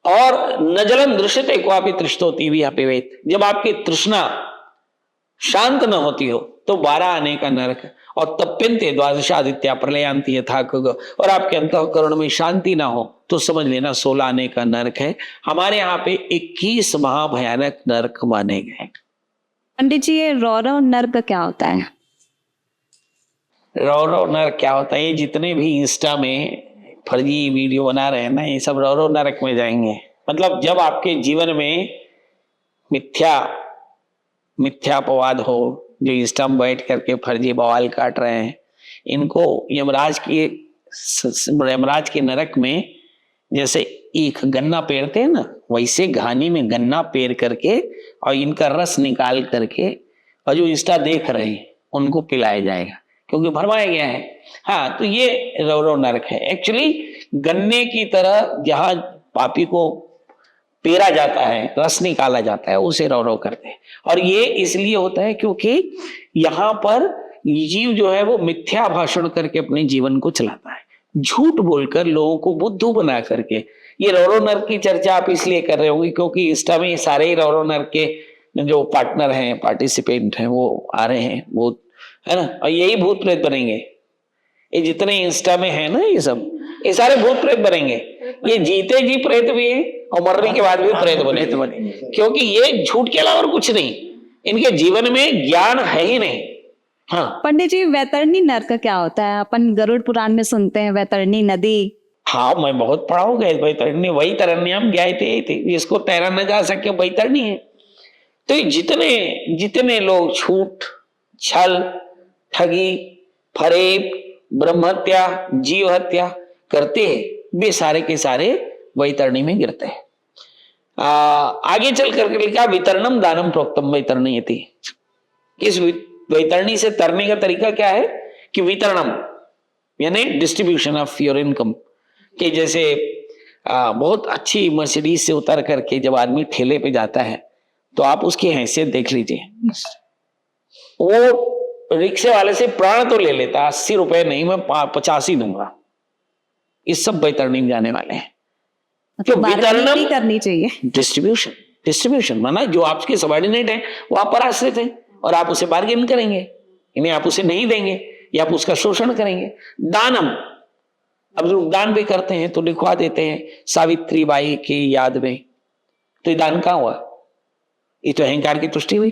और न जलम दृश्यते क्वापि तृष्टोति विवेत। जब आपकी तृष्णा शांत न होती हो तो 12 आने का नरक। और तप्यन्ते द्वादशादित्या प्रलयांति यथा खग। और आपके अंतःकरण में शांति ना हो तो समझ लेना 16 आने का नरक है। हमारे यहाँ पे 21 महाभयानक नरक माने गए। पंडित जी, ये रौरव नर्क क्या होता है? रौरव नरक क्या होता है? ये जितने भी इंस्टा में फर्जी वीडियो बना रहे हैं ना, ये सब रौरव नरक में जाएंगे। मतलब जब आपके जीवन में मिथ्यापवाद हो, जो इंस्टा में बैठ करके फर्जी बवाल काट रहे हैं, इनको यमराज के नरक में जैसे एक गन्ना पेरते हैं ना, वैसे घानी में गन्ना पेर करके और इनका रस निकाल करके और जो इंस्टा देख रहे हैं उनको पिलाया जाएगा, क्योंकि भरमाया गया है। हाँ, तो ये रौरव नरक है। एक्चुअली गन्ने की तरह जहां पापी को पेरा जाता है, रस निकाला जाता है, उसे रौरव करते हैं। और ये इसलिए होता है क्योंकि यहाँ पर जीव जो है वो मिथ्या भाषण करके अपने जीवन को चलाता है, झूठ बोलकर लोगों को बुद्धू बना करके। ये रौरव नरक की चर्चा आप इसलिए कर रहे होंगे क्योंकि इंस्टा में सारे ही रौरव नरक के जो पार्टनर हैं, पार्टिसिपेंट हैं, वो आ रहे हैं, वो है ना, और यही भूत प्रेत बनेंगे। ये जितने इंस्टा में है ना, ये सारे भूत प्रेत बनेंगे। ये जीते जी प्रेत भी है और मरने के बाद भी प्रेत बने, क्योंकि ये झूठ के अलावा और कुछ नहीं, इनके जीवन में ज्ञान है ही नहीं। हाँ पंडित जी, वैतरणी नर्क क्या होता है? अपन गरुड़ पुराण में सुनते हैं वैतरणी नदी। हाँ, मैं बहुत पढ़ा हूँ वैतरणी, वही तरण्याम ज्ञायते, जिसको तैरा न जा सके वैतरणी है। तो ये जितने लोग झूठ, छल, ठगी, फरेब, ब्रह्महत्या, जीव हत्या करते हैं, वे सारे के सारे वैतरणी में गिरते हैं। आगे चल करके लिखा वितरणम दानम प्रोक्तम वैतरणी। इस वैतरणी से तरने का तरीका क्या है कि वितरणम यानी डिस्ट्रीब्यूशन ऑफ योर इनकम। कि जैसे बहुत अच्छी मर्सिडीज से उतर करके जब आदमी ठेले पे जाता है तो आप उसकी हैसियत देख लीजिए। वो रिक्शे वाले से प्राण तो ले लेता, 80 रुपए नहीं, मैं 50 ही दूंगा। इस सब वैतरणी में जाने वाले हैं। बार्गेनिंग करनी चाहिए। डिस्ट्रीब्यूशन माना जो आपके सबॉर्डिनेट है वो आप पर आश्रित है और आप उसे बार्गेन करेंगे, इन्हें आप उसे नहीं देंगे या आप उसका शोषण करेंगे। दानम, अब लोग दान भी करते हैं तो लिखवा देते हैं सावित्री बाई की याद में, तो ये दान कहाँ हुआ? ये तो अहंकार की तुष्टि हुई।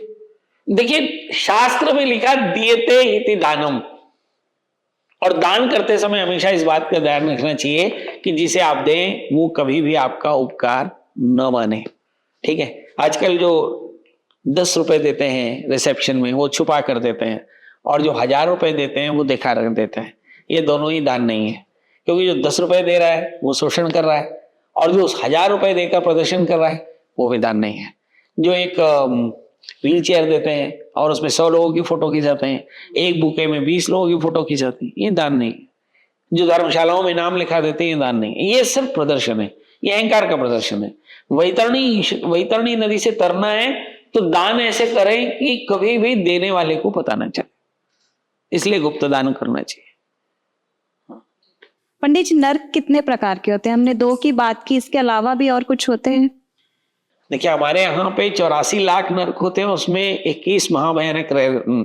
देखिए, शास्त्र में लिखा दियते इति दानम, और दान करते समय हमेशा इस बात का ध्यान रखना चाहिए कि जिसे आप दें वो कभी भी आपका उपकार न माने। ठीक है, आजकल जो 10 रुपए देते हैं रिसेप्शन में वो छुपा कर देते हैं, और जो 1000 रुपए देते हैं वो दिखा रख देते हैं। ये दोनों ही दान नहीं है, क्योंकि जो 10 रुपए दे रहा है वो शोषण कर रहा है, और जो 1000 रुपए देकर प्रदर्शन कर रहा है वो भी दान नहीं है। जो एक व्हील चेयर देते हैं और उसमें 100 लोगों की फोटो खिंचाते हैं, एक बुके में 20 लोगों की फोटो खिंचाते हैं, ये दान नहीं। जो धर्मशालाओं में नाम लिखा देते हैं, ये दान नहीं, ये सिर्फ प्रदर्शन है, ये अहंकार का प्रदर्शन है। वैतरणी नदी से तरना है तो दान ऐसे करें कि कभी भी देने वाले को पता न चले, इसलिए गुप्त दान करना चाहिए। पंडित जी, नर्क कितने प्रकार के होते हैं? हमने 2 की बात की, इसके अलावा भी और कुछ होते हैं? देखिए, हमारे यहाँ पे 84 लाख नरक होते हैं, उसमें 21 महाभयानक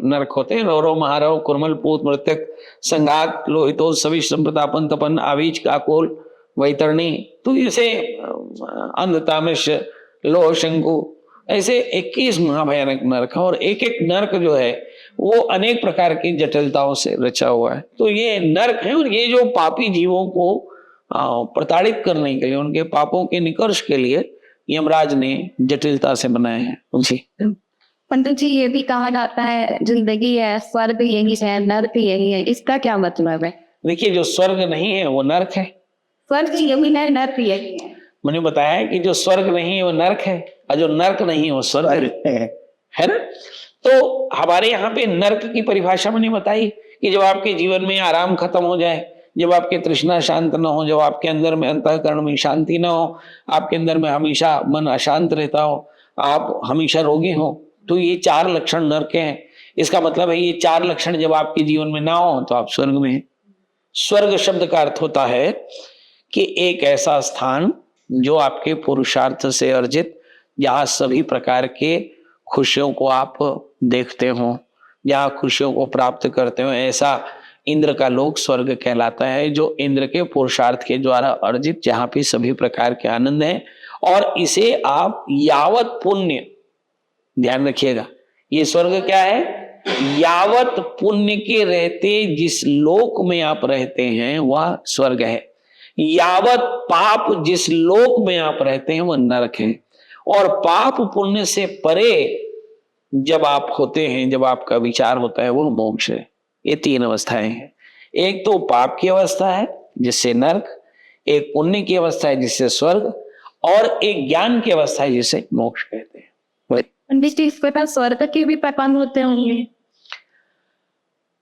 नरक होते हैं। रौरव, महारव, कुर्मल, पूत, मृतक, संघात, लोहितोष, सविश, संप्रतापन, तपन, आवीज, काकोल, वैतरणी, तो जैसे अंधतामिश, लोह, शंकु, ऐसे 21 महाभयानक नरक है। और एक एक नरक जो है वो अनेक प्रकार की जटिलताओं से रचा हुआ है। तो ये नरक है, और ये जो पापी जीवों को प्रताड़ित करने के लिए, उनके पापों के निकर्ष के लिए यमराज ने जटिलता से बनाए हैं जी। पंडित जी, ये भी कहा जाता है जिंदगी है, स्वर्ग यही है, नर्क यही है, इसका क्या मतलब है? देखिए, जो स्वर्ग नहीं है वो नरक है। स्वर्ग यही है, नर्क यही है। मैंने बताया कि जो स्वर्ग नहीं है वो नरक है, और जो नरक नहीं है वो स्वर्ग है ना। तो हमारे यहाँ पे नरक की परिभाषा मैंने बताई कि जब आपके जीवन में आराम खत्म हो जाए, जब आपके तृष्णा शांत न हो, जब आपके अंदर में अंतःकरण में शांति न हो, आपके अंदर में हमेशा मन अशांत रहता हो, आप हमेशा रोगी हो, तो ये 4 लक्षण नरक के हैं। इसका मतलब है ये 4 लक्षण जब आपके जीवन में ना हो तो आप स्वर्ग में हैं। स्वर्ग शब्द का अर्थ होता है कि एक ऐसा स्थान जो आपके पुरुषार्थ से अर्जित, जहां सभी प्रकार के खुशियों को आप देखते हो, जहां खुशियों को प्राप्त करते हो, ऐसा इंद्र का लोक स्वर्ग कहलाता है, जो इंद्र के पुरुषार्थ के द्वारा अर्जित, जहां पे सभी प्रकार के आनंद है। और इसे आप यावत पुण्य, ध्यान रखिएगा, ये स्वर्ग क्या है? यावत पुण्य के रहते जिस लोक में आप रहते हैं वह स्वर्ग है, यावत पाप जिस लोक में आप रहते हैं वह नरक है। और पाप पुण्य से परे जब आप होते हैं, जब आपका विचार होता है, वो मोक्ष है। ये 3 अवस्थाएं हैं। एक तो पाप की अवस्था है जिससे नरक, एक पुण्य की अवस्था है जिससे स्वर्ग, और एक ज्ञान की अवस्था है जिसे मोक्ष कहते हैं। पंडित जी, इसके पास स्वर्ग के भी प्रकार होते होंगे?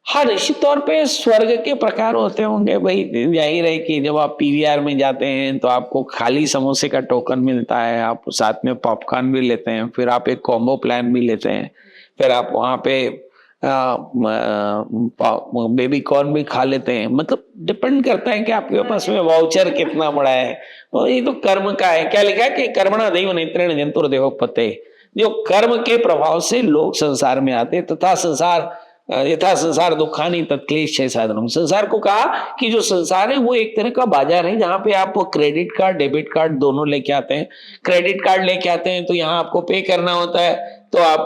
हाँ, निश्चित तौर पे स्वर्ग के प्रकार होते होंगे भाई। जाहिर है कि जब आप पीवीआर में जाते हैं तो आपको खाली समोसे का टोकन मिलता है, आप साथ में पॉपकॉर्न भी लेते हैं, फिर आप एक कॉम्बो प्लान भी लेते हैं, फिर आप वहाँ पे बेबी कॉर्न भी खा लेते हैं। मतलब डिपेंड करता है कि आपके पास में वाउचर कितना बड़ा है। तो ये तो कर्म का है। क्या लिखा है कि कर्मणा दैव नेत्रेण जंतुर्देहो पते। जो कर्म के प्रभाव से लोग संसार में आते, तथा संसार यथा संसार दुखानी तत्क्लेश साधनम। संसार को कहा कि जो संसार है वो एक तरह का बाजार है, जहां पे आप क्रेडिट कार्ड डेबिट कार्ड दोनों लेके आते हैं। क्रेडिट कार्ड लेके आते हैं तो यहाँ आपको पे करना होता है, तो आप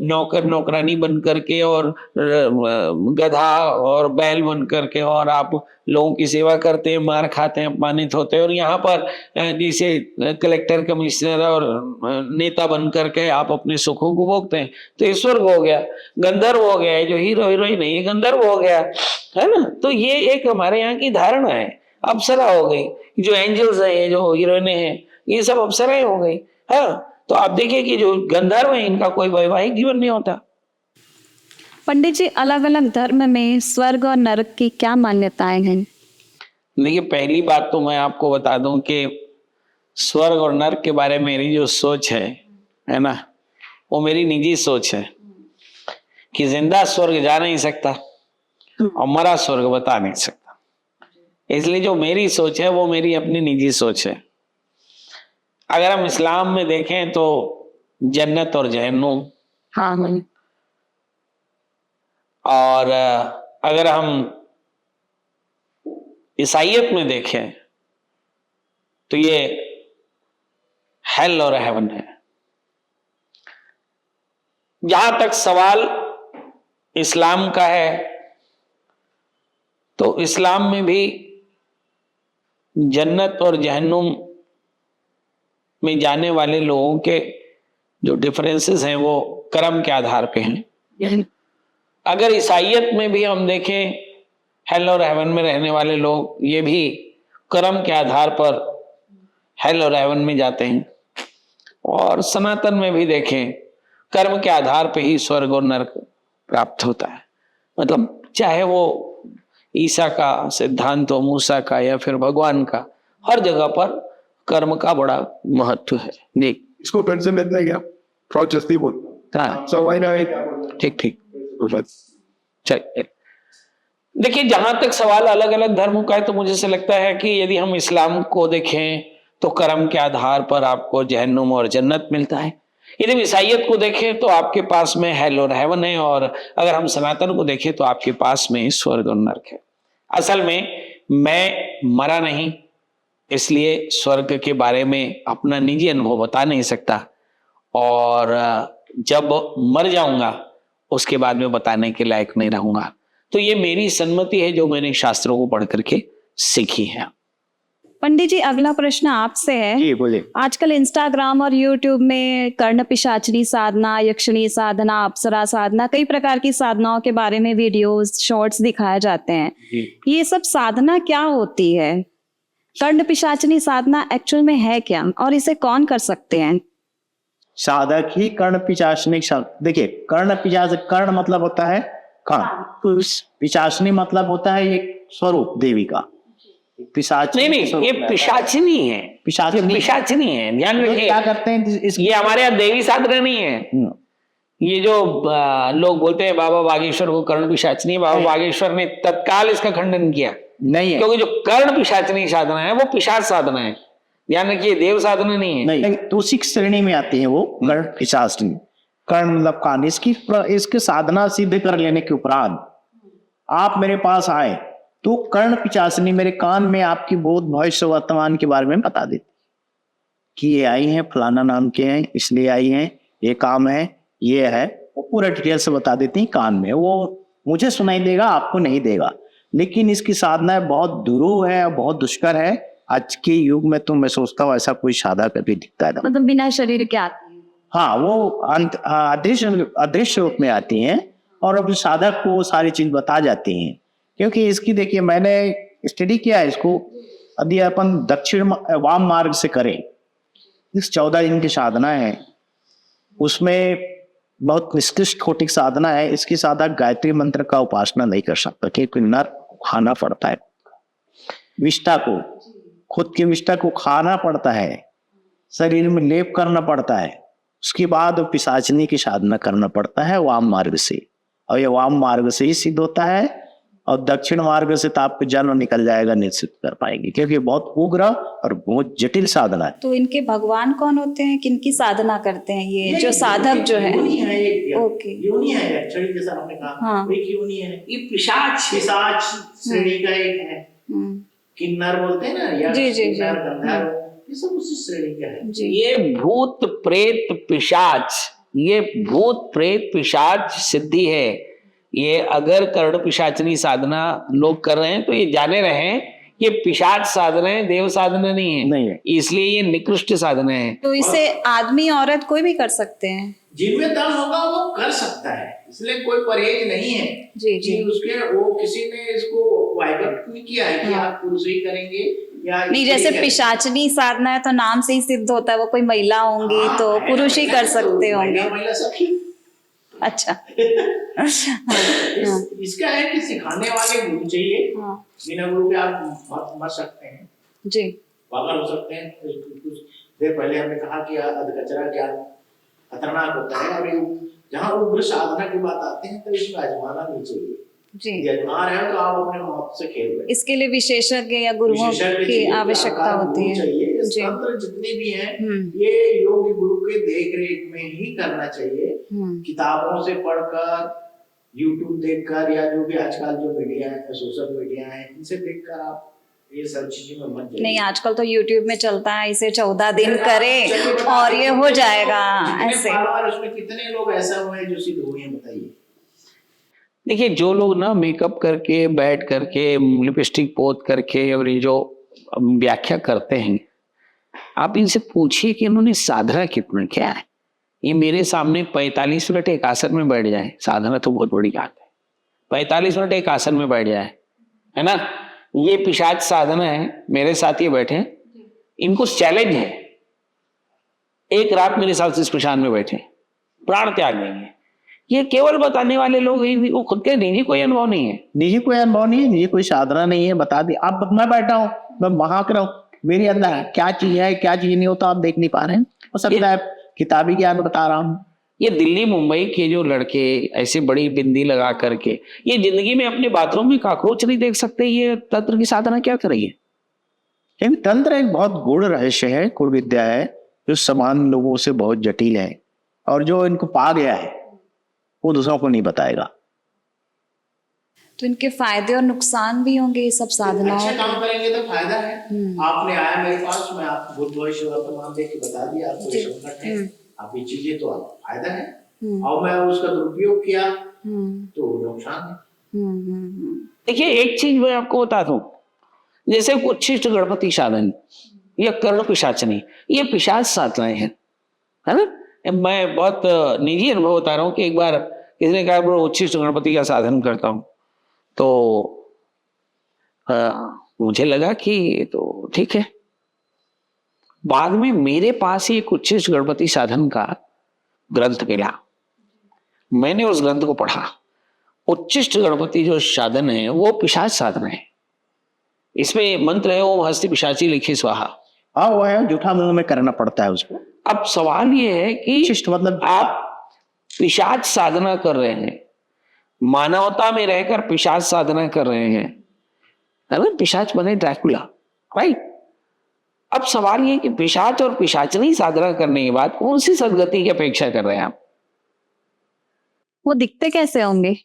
नौकर नौकरानी बन करके और गधा और बैल बन करके और आप लोगों की सेवा करते हैं, मार खाते हैं, अपमानित होते हैं। और यहाँ पर जैसे कलेक्टर कमिश्नर और नेता बन करके आप अपने सुखों को भोगते हैं। तो ये स्वर्ग हो गया। गंधर्व हो गया, जो हीरो हीरोइन है ये गंधर्व हो गया, है ना। तो ये एक हमारे यहाँ की धारणा है। अप्सरा हो गई, जो एंजल्स है, ये जो हीरोइनें हैं, ये सब अप्सराएं हो गई। हाँ, तो आप देखिए कि जो गंधर्व है इनका कोई वैवाहिक जीवन नहीं होता। पंडित जी, अलग अलग धर्म में स्वर्ग और नरक की क्या मान्यताएं हैं? देखिए, पहली बात तो मैं आपको बता दूं कि स्वर्ग और नरक के बारे में मेरी जो सोच है ना, वो मेरी निजी सोच है कि जिंदा स्वर्ग जा नहीं सकता और मरा स्वर्ग बता नहीं सकता। इसलिए जो मेरी सोच है वो मेरी अपनी निजी सोच है। अगर हम इस्लाम में देखें तो जन्नत और जहन्नुम, हाँ, और अगर हम ईसाइयत में देखें तो ये हेल और हेवन है। जहां तक सवाल इस्लाम का है तो इस्लाम में भी जन्नत और जहन्नुम में जाने वाले लोगों के जो डिफरेंसेस हैं वो कर्म के आधार पे हैं। अगर ईसाइयत में भी हम देखें, हेल और हेवन में रहने वाले लोग ये भी कर्म के आधार पर हेल और हेवन में जाते हैं। और सनातन में भी देखें, कर्म के आधार पे ही स्वर्ग और नरक प्राप्त होता है। मतलब चाहे वो ईसा का सिद्धांत हो, मूसा का, या फिर भगवान का, हर जगह पर कर्म का बड़ा महत्व है। जी, इसको फिर से मिलता है क्या? प्रोचस्ती बोल। हाँ, So why not? ठीक ठीक। चलिए, देखिए, जहां तक सवाल अलग अलग धर्मों का है तो मुझे से लगता है कि यदि हम इस्लाम को देखें तो कर्म के आधार पर आपको जहन्नुम और जन्नत मिलता है। यदि ईसाइयत को देखें तो आपके पास में हेल और हेवन है, और अगर हम सनातन को देखें तो आपके पास में स्वर्ग और नरक है। असल में मैं मरा नहीं, इसलिए स्वर्ग के बारे में अपना निजी अनुभव बता नहीं सकता, और जब मर जाऊंगा उसके बाद में बताने के लायक नहीं रहूंगा। तो ये मेरी सम्मति है जो मैंने शास्त्रों को पढ़ करके सीखी है। पंडित जी, अगला प्रश्न आपसे है। जी बोलिए। आजकल इंस्टाग्राम और यूट्यूब में कर्ण पिशाचनी साधना, यक्षिणी साधना, अप्सरा साधना, कई प्रकार की साधनाओं के बारे में वीडियोस, शॉर्ट्स दिखाए जाते हैं। जी। ये सब साधना क्या होती है? कर्ण पिशाचनी साधना एक्चुअल में है क्या, और इसे कौन कर सकते हैं? साधक ही कर्ण पिशाचनी देखिए, कर्ण मतलब होता है कर्ण, पिशाचनी मतलब होता है एक स्वरूप देवी का। पिशाच नहीं नहीं, ये पिशाचिनी है, पिशाचिनी। पिशाचिनी है, ध्यान तो रखिए। क्या करते हैं ये हमारे यहाँ देवी साधना नहीं है। ये जो लोग बोलते हैं बाबा बागेश्वर को कर्ण पिशाचनी, बाबा बागेश्वर ने तत्काल इसका खंडन किया, नहीं है, क्योंकि जो कर्ण पिशाचनी साधना है वो पिशाच साधना है। ध्यान रखिए, देव साधना नहीं है। नहीं तो उसी श्रेणी में आती है वो कर्ण पिशाचनी। कर्ण मतलब कान। इसकी साधना सिद्ध कर लेने के उपरांत आप मेरे पास आए तो कर्ण पिशाचनी मेरे कान में आपकी भूत भविष्य वर्तमान के बारे में बता देती कि ये आई हैं, फलाना नाम के हैं, इसलिए आई हैं, ये काम है, ये है, वो पूरा डिटेल से बता देती हैं कान में। वो मुझे सुनाई देगा, आपको नहीं देगा। लेकिन इसकी साधना बहुत दुरूह है और बहुत दुष्कर है। आज के युग में तो मैं सोचता हूँ ऐसा कोई साधक कभी दिखता है मतलब बिना शरीर के आती है। हाँ, वो अदृश्य रूप में आती हैं और अब साधक को वो सारी चीज बता जाती हैं। क्योंकि इसकी देखिए, मैंने स्टडी किया है इसको। यदि अपन दक्षिण वाम मार्ग से करें, इस 14 दिन की साधना है, उसमें बहुत निष्कृष्ट कोटि की साधना है। इसकी साधक गायत्री मंत्र का उपासना नहीं कर सकता, क्योंकि नर खाना पड़ता है विष्ठा को, खुद की विष्ठा को खाना पड़ता है, शरीर में लेप करना पड़ता है, उसके बाद पिशाचनी की साधना करना पड़ता है वाम मार्ग से। और ये वाम मार्ग से ही सिद्ध होता है, और दक्षिण मार्ग से तो आपको जन्म निकल जाएगा, निश्चित कर पाएंगे, क्योंकि बहुत उग्र और बहुत जटिल साधना है। तो इनके भगवान कौन होते हैं, किनकी साधना करते हैं ये जो साधक जो है? ओके, योनि है एक्चुअली, जैसा आपने कहा। हाँ। एक योनि है, ये पिशाच पिशाच श्रेणी का एक है। किन्नर बोलते हैं ना, या जी, जी, जी। किन्नर, गंधर्व, ये सब उसी श्रेणी का है। जी। ये भूत प्रेत पिशाच, ये भूत प्रेत पिशाच सिद्धि है। ये अगर कर्ण पिशाचनी साधना लोग कर रहे हैं तो ये जाने रहे ये पिशाच साधना है, देव साधना नहीं है। नहीं है। इसलिए ये निकृष्ट साधना है। तो इसे आदमी औरत कोई भी कर सकते हैं? जिनमें दम होगा वो कर सकता है, इसलिए कोई परहेज नहीं है। जी, जी। कि उसके वो किसी ने इसको वाइबट नहीं किया है कि आप पुरुष ही करेंगे या नहीं, जैसे पिशाचनी साधना है तो नाम से ही सिद्ध होता है, वो कोई महिला होंगी तो पुरुष ही कर सकते होंगे। महिला सखी। अच्छा। इसका है कि सिखाने वाले गुरु चाहिए। हाँ। बिना गुरु के आप मर सकते हैं, जी। पागल हो सकते हैं। कुछ देर पहले हमने कहा कि अधकचरा क्या खतरनाक होता है, और जहाँ उग्र साधना की बात आते हैं तो इसमें आजमाना नहीं चाहिए। जी। आजमा रहे हो तो आप अपने मौत से खेल रहे। इसके लिए विशेषज्ञ या गुरुओं की आवश्यकता होती है। जी। तंत्र जितने भी हैं ये योगी गुरु के देख रेख में ही करना चाहिए। किताबों से पढ़कर, यूट्यूब देखकर, या जो भी आजकल जो मीडिया है, सोशल मीडिया है, इनसे देखकर आप ये सब चीजों में मत जाइए। नहीं, आजकल तो यूट्यूब में चलता है, इसे 14 दिन करे और ये हो जाएगा ऐसे। उसमें कितने लोग ऐसा हुए जो सिद्ध हुए हैं, बताइए। देखिए, जो लोग ना मेकअप करके, बैठ करके, लिपस्टिक पोत करके और ये जो व्याख्या करते हैं, आप इनसे पूछिए कि इन्होंने साधना कितना क्या है। ये मेरे सामने 45 मिनट एक आसन में बैठ जाए, साधना तो बहुत बड़ी बात है। 45 मिनट एक आसन में बैठ जाए, है ना, ये पिशाच साधना है। मेरे साथ ये बैठे हैं, इनको चैलेंज है, एक रात मेरे साथ इस स्मशान में बैठे, प्राण त्याग देंगे। ये केवल बताने वाले लोग ही, वो खुद के निजी कोई अनुभव नहीं है। निजी कोई अनुभव नहीं है, निजी कोई साधना नहीं है। बता दी आप, मैं बैठा हूँ, मैं महाक रहा हूँ, मेरे अंदर क्या चीज है क्या चीज नहीं होता आप देख नहीं पा रहे हैं। हो सकता है किताबी ज्ञान बता रहा हूँ। ये दिल्ली मुंबई के जो लड़के ऐसे बड़ी बिंदी लगा करके ये जिंदगी में अपने बाथरूम में कॉकरोच नहीं देख सकते, ये तंत्र की साधना क्या करेंगे? तंत्र एक बहुत गूढ़ रहस्य है, गूढ़ विद्या है, जो समान लोगों से बहुत जटिल है, और जो इनको पा गया है वो दूसरों को नहीं बताएगा। तो इनके फायदे और नुकसान भी होंगे ये सब साधनाओं। अच्छा काम करेंगे तो फायदा है। आपने आया मेरे पास, मैं आपको भूत भविष्य वर्तमान देख के बता दिया, आपको संकट है, आप ये चीजें, तो आप फायदा है, और मैं उसका दुरुपयोग किया तो नुकसान है। देखिए, एक चीज मैं आपको बता दूं, जैसे उच्छिष्ट गणपति साधन या कर्ण पिशाचनी, ये पिशाच साधनाएं हैं, है ना। मैं बहुत निजी अनुभव बता रहा हूँ कि एक बार किसी ने कहा ब्रो उच्छिष्ट गणपति का साधन करता हूँ, तो मुझे लगा कि तो ठीक है। बाद में मेरे पास ही एक उच्छिष्ट गणपति साधन का ग्रंथ मिला, मैंने उस ग्रंथ को पढ़ा। उच्छिष्ट गणपति जो साधन है वो पिशाच साधन है, इसमें मंत्र है ओम हस्ति पिशाची लिखी स्वाहा। हाँ वो है, जूठा मुंह में करना पड़ता है उसको। अब सवाल ये है कि शिष्ट मतलब आप पिशाच साधना कर रहे हैं, मानवता में रहकर पिशाच साधना कर रहे हैं, है ना। पिशाच बने ड्रैकुला, राइट। अब सवाल ये कि पिशाच और पिशाचनी साधना करने के बाद कौन सी सदगति की अपेक्षा कर रहे हैं आप? वो दिखते कैसे होंगे?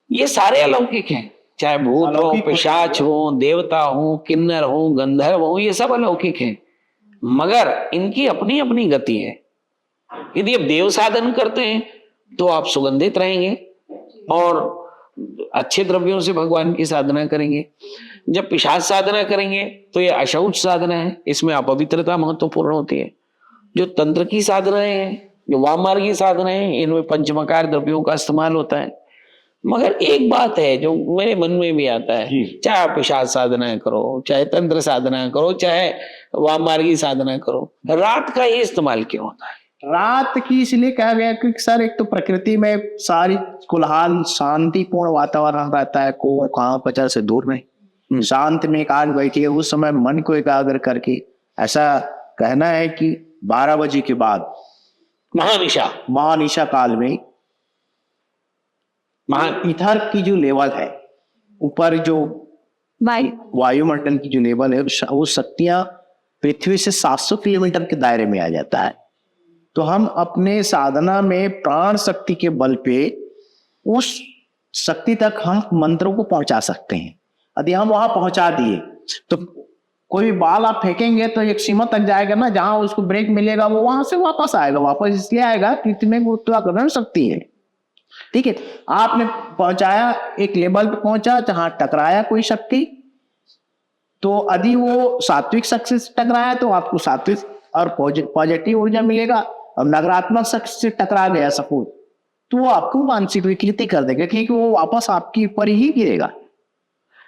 ये सारे अलौकिक हैं, चाहे भूत हो, अलौकिक पिशाच हो, देवता हो, किन्नर हो, गंधर्व हो, ये सब अलौकिक हैं, मगर इनकी अपनी अपनी गति है। यदि आप देव साधन करते हैं तो आप सुगंधित रहेंगे और अच्छे द्रव्यों से भगवान की साधना करेंगे। जब पिशाच साधना करेंगे तो ये अशौच साधना है, इसमें अपवित्रता महत्वपूर्ण होती है। जो तंत्र की साधनाएं हैं, जो वाममार्गी साधनाएं हैं, इनमें पंचमकार द्रव्यों का इस्तेमाल होता है। मगर एक बात है जो मेरे मन में भी आता है, चाहे आप पिशाच साधना करो, चाहे तंत्र साधना करो, चाहे वाममार्गी साधना करो, रात का ये इस्तेमाल क्यों होता है? रात की इसलिए कहा गया क्योंकि सर एक तो प्रकृति में सारी कुलहाल शांतिपूर्ण वातावरण रहता है, को कहाँ पचा से दूर में शांत में एकांत बैठिए, उस समय मन को एकाग्र करके। ऐसा कहना है कि 12 बजे के बाद महानिशा काल में ईथर की जो लेवल है, ऊपर जो वायुमंडल की जो लेवल है, वो शक्तियां पृथ्वी से 700 किलोमीटर के दायरे में आ जाता है। तो हम अपने साधना में प्राण शक्ति के बल पे उस शक्ति तक हम मंत्रों को पहुंचा सकते हैं। यदि हम वहां पहुंचा दिए तो कोई भी बाल आप फेंकेंगे तो एक सीमा तक जाएगा ना, जहां उसको ब्रेक मिलेगा वो वहां से वापस आएगा। वापस इसलिए आएगा पृथ्वी में गुरुत्वाकर्षण शक्ति है, ठीक है। आपने पहुंचाया, एक लेवल पे पहुंचा जहां टकराया कोई शक्ति, तो यदि वो सात्विक शक्ति से टकराया तो आपको सात्विक और पॉजिटिव ऊर्जा मिलेगा। अब नकारात्मक शक्ति से टकरा गया सपोज, तो वो आपको मानसिक विकृति कर देगा, क्योंकि वो वापस आपके ऊपर ही गिरेगा।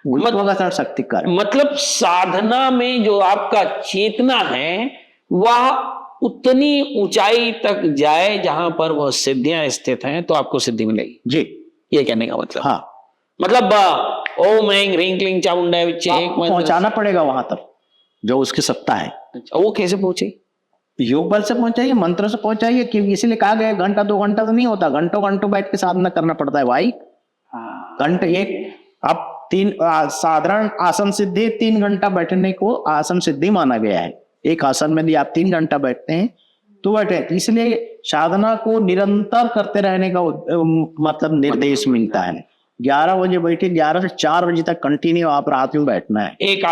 शक्ति कर मतलब साधना में जो आपका चेतना है वह उतनी ऊंचाई तक जाए जहां पर वह सिद्धियां स्थित हैं, तो आपको सिद्धि मिलेगी जी, ये कहने का मतलब। हाँ, मतलब ओम ऐं ह्रीं क्लीं चामुंडाय विच्चे पहुंचाना पड़ेगा वहां तक जो उसकी सत्ता है। वो कैसे पहुंचे? योग बल से पहुंचाइए, मंत्र से पहुंचाइए, क्योंकि इसलिए कहा गया घंटा 2 घंटा तो नहीं होता, घंटों घंटों बैठ के साधना करना पड़ता है भाई। घंटे एक आप 3 साधारण आसन सिद्धि 3 घंटा बैठने को आसन सिद्धि माना गया है। एक आसन में यदि आप 3 घंटा बैठते हैं तो बैठे, इसलिए साधना को निरंतर करते रहने का मतलब निर्देश मिलता है। 11 बजे बैठे, 11 से 4 बजे तक कंटिन्यू आप रात में बैठना है, एक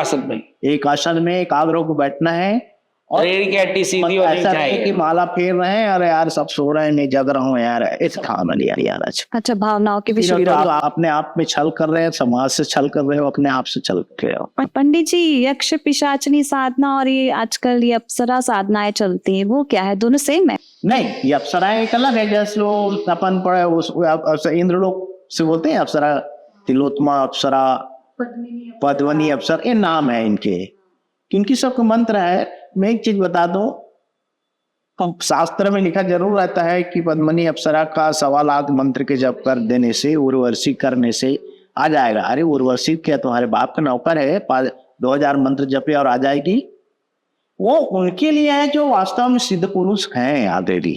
आसन में एकाग्र होकर बैठना है। और ऐसा है कि माला फेर रहे हैं, अरे यार सब सो रहे हैं, नहीं जग रहा हूँ यार, इस खाना यार। अच्छा, भावनाओं के विषय तो अपने आप में छल कर रहे हैं, समाज से छल कर रहे हो, अपने आप से छल कर रहे हो। पंडित जी, यक्ष पिशाचनी साधना और ये आजकल ये अप्सरा साधनाएं चलती हैं, वो क्या है? दोनों सेम है? नहीं, ये अप्सराएं एक अलग है। जैसे लोग अपन पढ़े उस इंद्रलोक से बोलते हैं अप्सरा, तिलोत्तमा अप्सरा, पद्मिनी अप्सरा, ये नाम है इनके, क्योंकि सबका मंत्र है। मैं एक चीज बता दूं, शास्त्र में लिखा जरूर रहता है कि पद्मिनी अप्सरा का 1.25 लाख मंत्र के जप कर देने से, उर्वशी करने से आ जाएगा। अरे उर्वशी क्या तुम्हारे बाप का नौकर है? 2000 मंत्र जपे और आ जाएगी। वो उनके लिए है जो वास्तव में सिद्ध पुरुष हैं ऑलरेडी,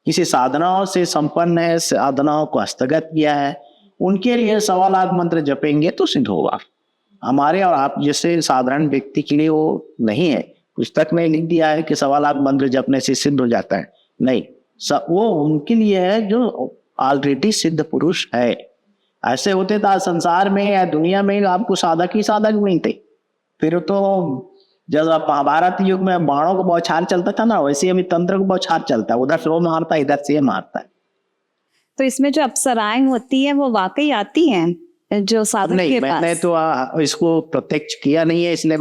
किसी साधनाओं से संपन्न है, साधनाओं को हस्तगत किया है, उनके लिए 1.25 लाख मंत्र जपेंगे तो सिद्ध होगा। हमारे और आप जैसे साधारण व्यक्ति के लिए वो नहीं है। पुस्तक में लिख दिया है कि 1.25 लाख मंत्र जपने से सिद्ध हो जाता है, नहीं। वो उनके लिए है जो ऑलरेडी सिद्ध पुरुष है। ऐसे होते तो संसार में या दुनिया में आपको साधक ही साधक मिलते। फिर तो जब महाभारत युग में बाणों को बौछार चलता था ना, वैसे अभी तंत्र को बौछार चलता है, उधर से वो मारता है, इधर से ये मारता है। तो इसमें जो अप्सराएं होती है वो वाकई आती हैं? जो साधक नहीं, के मैंने पास। तो इसको प्रत्यक्ष किया नहीं है, इसलिए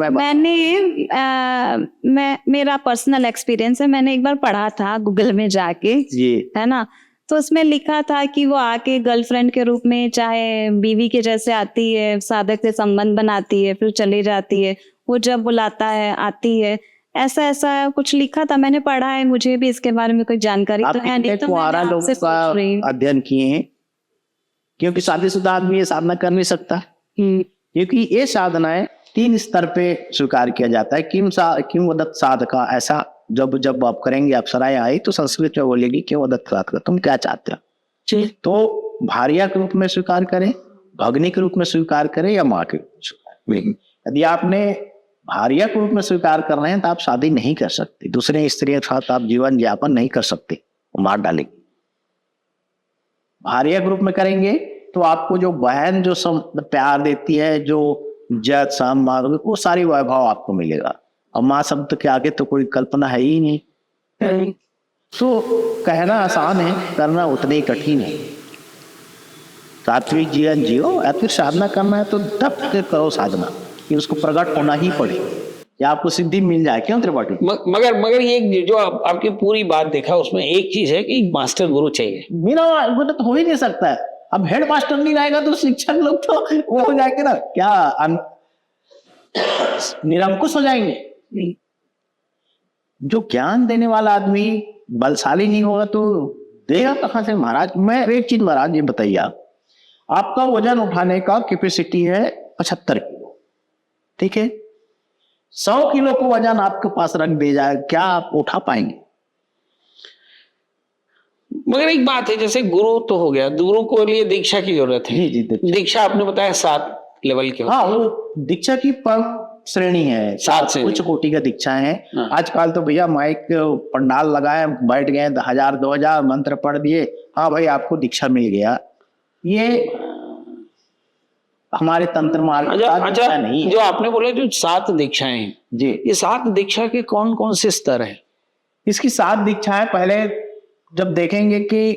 मैं मेरा पर्सनल एक्सपीरियंस है, मैंने एक बार पढ़ा था गूगल में जाके, जी है ना, तो उसमें लिखा था कि वो आके गर्लफ्रेंड के रूप में चाहे बीवी के जैसे आती है, साधक से संबंध बनाती है, फिर चली जाती है, वो जब बुलाता है आती है, ऐसा ऐसा कुछ लिखा था, मैंने पढ़ा है, मुझे भी इसके बारे में कोई जानकारी आप तो है नहीं, कितने तो मैंने कुंवारा लोग आपसे का पूछ रही हूँ। अध्ययन किए हैं? क्योंकि शादीशुदा आदमी ये साधना कर नहीं सकता, क्योंकि ये साधनाएं 3 स्तर पे स्वीकार किया जाता है। किम वदत साधका, ऐसा जब आप करेंगे, अप्सराएं आई तो संस्कृत में बोलेगी किम वदत साधका, तुम क्या चाहते हो? तो भार्या के रूप में स्वीकार करें, भगनी के रूप में स्वीकार करें, या माँ के रूप में स्वीकार करें। यदि आपने भार्या के रूप में स्वीकार कर रहे हैं तो आप शादी नहीं कर सकते, दूसरे स्त्रियों के साथ आप जीवन यापन नहीं कर सकते, वो मार डालेगी। भार्या के रूप में करेंगे तो आपको जो बहन जो प्यार देती है, जो इज्जत सम्मान, वो सारी वैभव आपको मिलेगा। और माँ शब्द के आगे तो कोई कल्पना है ही नहीं। तो कहना आसान है, करना उतना ही कठिन है। सात्विक जीवन जियो, या फिर साधना करना है तो तब करो साधना, कि उसको प्रकट होना ही पड़े, या आपको सिद्धि मिल जाए। क्यों त्रिपाठी? मगर ये जो आपकी पूरी बात देखा, उसमें एक चीज है कि मास्टर गुरु चाहिए। बिना गुरु तो हो ही नहीं सकता है। अब हेड मास्टर नहीं रहेगा तो शिक्षक लोग तो वो हो जाएंगे ना, क्या निरंकुश हो जाएंगे। जो ज्ञान देने वाला आदमी बलशाली नहीं होगा तो देगा कहां से? महाराज, मैं एक चीज महाराज ये बताइए, आपका वजन उठाने का कैपेसिटी है 75 किलो, ठीक है? 100 किलो को वजन आपके पास रख दे जाए, क्या आप उठा पाएंगे? मगर एक बात है, जैसे गुरु तो हो गया, गुरु को लिए दीक्षा की जरूरत है। जी दीक्षा आपने बताया 7 लेवल के। हाँ, वो दीक्षा की श्रेणी है, 7 श्रेणी, उच्च कोटि का दीक्षा है। हाँ। आजकल तो भैया माइक पंडाल लगाए, बैठ गए, 1000 2000 मंत्र पढ़ दिए, हाँ भाई आपको दीक्षा मिल गया। ये हमारे तंत्र मार्ग का दीक्षा नहीं है। जो आपने बोला जो 7 दीक्षाएं हैं जी, ये 7 दीक्षा के कौन कौन से स्तर हैं? इसकी 7 दीक्षाएं, पहले जब देखेंगे कि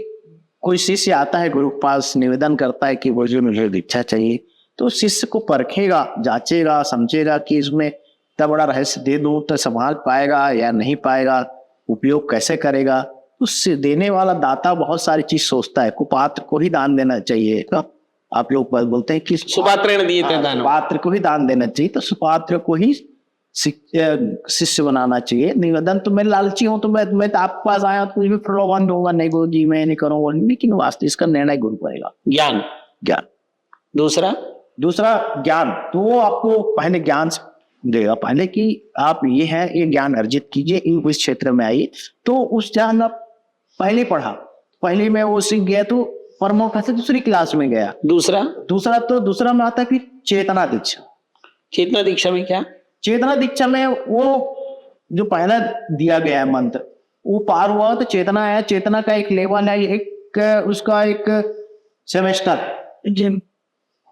कोई शिष्य आता है गुरु के पास, निवेदन करता है कि मुझे दीक्षा चाहिए, तो शिष्य को परखेगा, जांचेगा, समझेगा कि इसमें इतना बड़ा रहस्य दे दूं तो संभाल पाएगा या नहीं पाएगा, उपयोग कैसे करेगा। उससे देने वाला दाता बहुत सारी चीज सोचता है, कुपात्र को ही दान देना चाहिए। आप लोग बोलते हैं कि सुपात्र दिए थे दान, पात्र को ही दान देना चाहिए, तो सुपात्र को ही शिष्य बनाना चाहिए। निवेदन तो मैं लालची हूं तो मैं तो आपके पास आया तो कुछ भी प्रलोभन दूंगा, नहीं गुरु जी मैं नहीं करूंगा, लेकिन वास्तव इसका निर्णय गुरु करेगा। ज्ञान दूसरा ज्ञान, तो वो आपको पहले ज्ञान देगा, पहले कि आप ये ज्ञान अर्जित कीजिए, इस क्षेत्र में आइए। तो उस ज्ञान आप पहले पढ़ा, पहले में वो सीख गया तो परमोक्ष से दूसरी क्लास में गया। दूसरा में आता है कि चेतना दीक्षा। चेतना दीक्षा में क्या? चेतना दीक्षा में वो जो पहला दिया गया है मंत्र वो पार हुआ तो चेतना है, चेतना का एक लेवल है, उसका एक सेमेस्टर,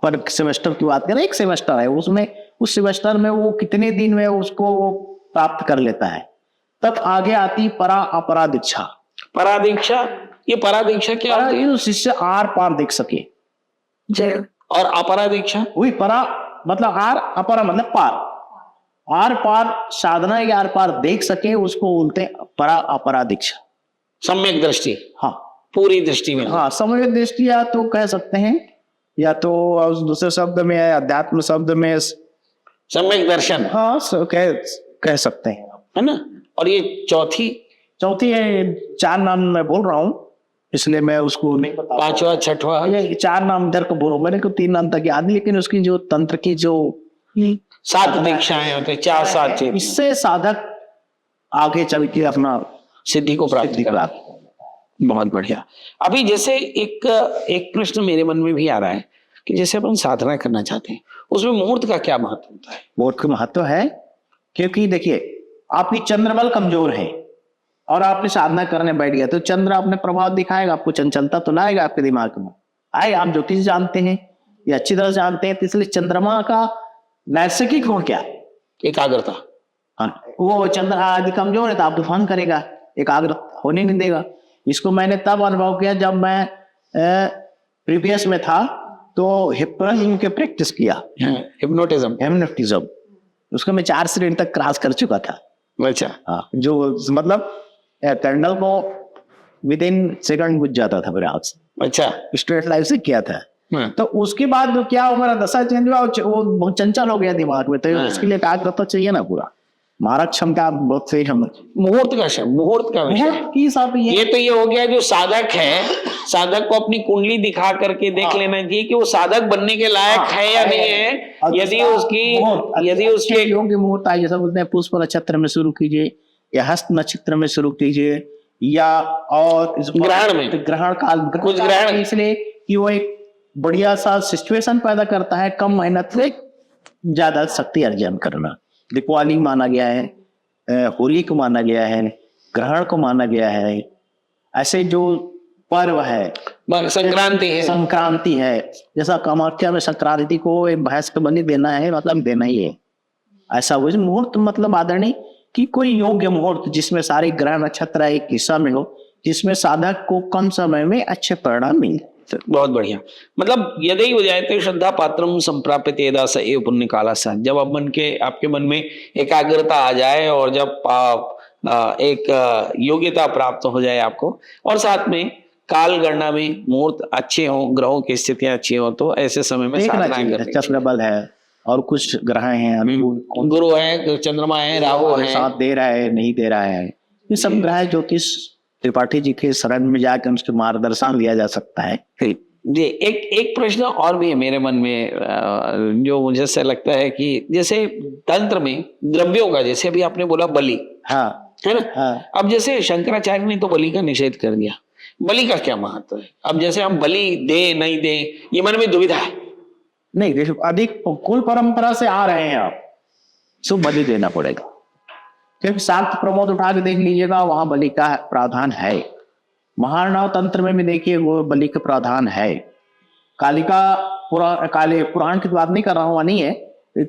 पर सेमेस्टर की बात करें, एक सेमेस्टर है, उसमें उस सेमेस्टर में वो कितने दिन में उसको वो प्राप्त कर लेता है। तब आगे आती परा अपरा दीक्षा। परादीक्षा, ये परादीक्षा क्या होती है? शिष्य आर पार देख सके। और अपरादीक्षा? वही परा मतलब आर, अपरा मतलब पार, आर पार साधना या आर पार देख सके, उसको बोलते हैं परा अपरा दीक्षा। सम्यक दृष्टि, हाँ, पूरी दृष्टि में। हाँ, सम्यक दृष्टि, या तो कह सकते हैं, या तो दूसरे शब्द में अध्यात्म शब्द में सम्यक दर्शन, हाँ कह सकते हैं, है ना। और ये चौथी है, 4 नाम मैं बोल रहा हूँ इसलिए मैं उसको नहीं बता, 5वां 6वां, ये 4 नाम इधर को बोलो, मैंने को 3 नाम तक याद नहीं, लेकिन उसकी जो तंत्र की जो 7 दीक्षाएं होते हैं, 4-7 चीज, इससे साधक आगे चल के अपना सिद्धि को प्राप्त करा। बहुत बढ़िया। अभी जैसे एक प्रश्न मेरे मन में भी आ रहा है कि जैसे अपन साधना करना चाहते हैं, उसमें मुहूर्त का क्या महत्व होता है? मुहूर्त का महत्व है, क्योंकि देखिए आपकी चंद्रबल कमजोर है और आपने साधना करने बैठ गया तो चंद्र अपने प्रभाव दिखाएगा, आपको चंचलता तो लाएगा आपके दिमाग में। आए, आप ज्योतिष जानते हैं या अच्छी तरह जानते हैं, तो इसलिए चंद्रमा का नैसर्गिक गुण क्या? एकाग्रता। हाँ, वो चंद्र आदि कमजोर है तो आप तूफान करेगा, एकाग्र होने नहीं देगा। इसको मैंने तब अनुभव किया जब मैं प्रीवियस में था, तो हिप्नोटिज्म की प्रैक्टिस किया, हिप्नोटिज्म। उसको मैं 4 श्रेणी तक क्रॉस कर चुका था। अच्छा। हाँ, जो मतलब कैंडल को विद इन सेकंड बुझ जाता था मेरे हाथ से, अच्छा। स्ट्रेट लाइफ से किया था। हाँ। तो उसके बाद जो क्या हुआ, मेरा दशा चेंज हुआ, वो बहुत चंचल हो गया दिमाग में, तो हाँ। उसके लिए एकाग्रता चाहिए ना पूरा, मारक क्षमता बहुत सही हम मुहूर्त का विषय की सब ये तो ये हो गया जो साधक है, साधक को अपनी कुंडली दिखा करके देख हाँ। लेना चाहिए कि वो साधक बनने के लायक हाँ, है या नहीं है। यदि उसके योग्य मुहूर्त आए, जैसा बोलते हैं पुष्प नक्षत्र में शुरू कीजिए या हस्त नक्षत्र में शुरू कीजिए, या और ग्रहण काल, कुछ ग्रहण इसलिए कि वो एक बढ़िया सा सिचुएशन पैदा करता है, कम मेहनत से ज्यादा शक्ति अर्जन करना। दिवाली माना गया है, होली को माना गया है, ग्रहण को माना गया है, ऐसे जो पर्व है, संक्रांति है, जैसा कामाख्या में संक्रांति को भैंस का बलि देना है, मतलब देना ही है। ऐसा वो मुहूर्त मतलब आदरणीय कि कोई योग्य मुहूर्त जिसमें सारे ग्रह नक्षत्र एक हिस्सा में हो, जिसमें साधक को कम समय में अच्छे परिणाम मिले। बहुत बढ़िया। मतलब यदि हो जाए तो श्रद्धा पात्रम संप्राप्यते यदा स एव पुण्य काला सा, जब अब आपके मन में एकाग्रता आ जाए और जब आप एक योग्यता प्राप्त हो जाए आपको, और साथ में काल गणना में मुहूर्त अच्छे हो, ग्रहों की स्थितियां अच्छी हो, तो ऐसे समय में साधनाएं करनी चक्र बल है और कुछ ग्रह हैं, गुरु है, चंद्रमा है, राहु है, साथ दे रहा है नहीं दे रहा है, ये सब ग्रह ज्योतिष त्रिपाठी जी के शरण में जाकर उसके मार्गदर्शन लिया जा सकता है। जी, एक प्रश्न और भी है मेरे मन में, जो मुझे ऐसा लगता है कि जैसे तंत्र में द्रव्यों का, जैसे अभी आपने बोला बलि, हाँ है ना, हाँ। अब जैसे शंकराचार्य ने तो बलि का निषेध कर दिया, बलि का क्या महत्व है? अब जैसे हम बलि दे नहीं दे, ये मन में दुविधा है। नहीं देखो, अधिक कुल परंपरा से आ रहे हैं आप, सो बलि देना पड़ेगा, क्योंकि शाक्त प्रमोद उठा के देख लीजिएगा, वहां बलि का प्रावधान है। महारणाव तंत्र में भी देखिए वो बलि का प्रावधान है। कालिका काली पुराण की बात नहीं कर रहा हूँ, नहीं है,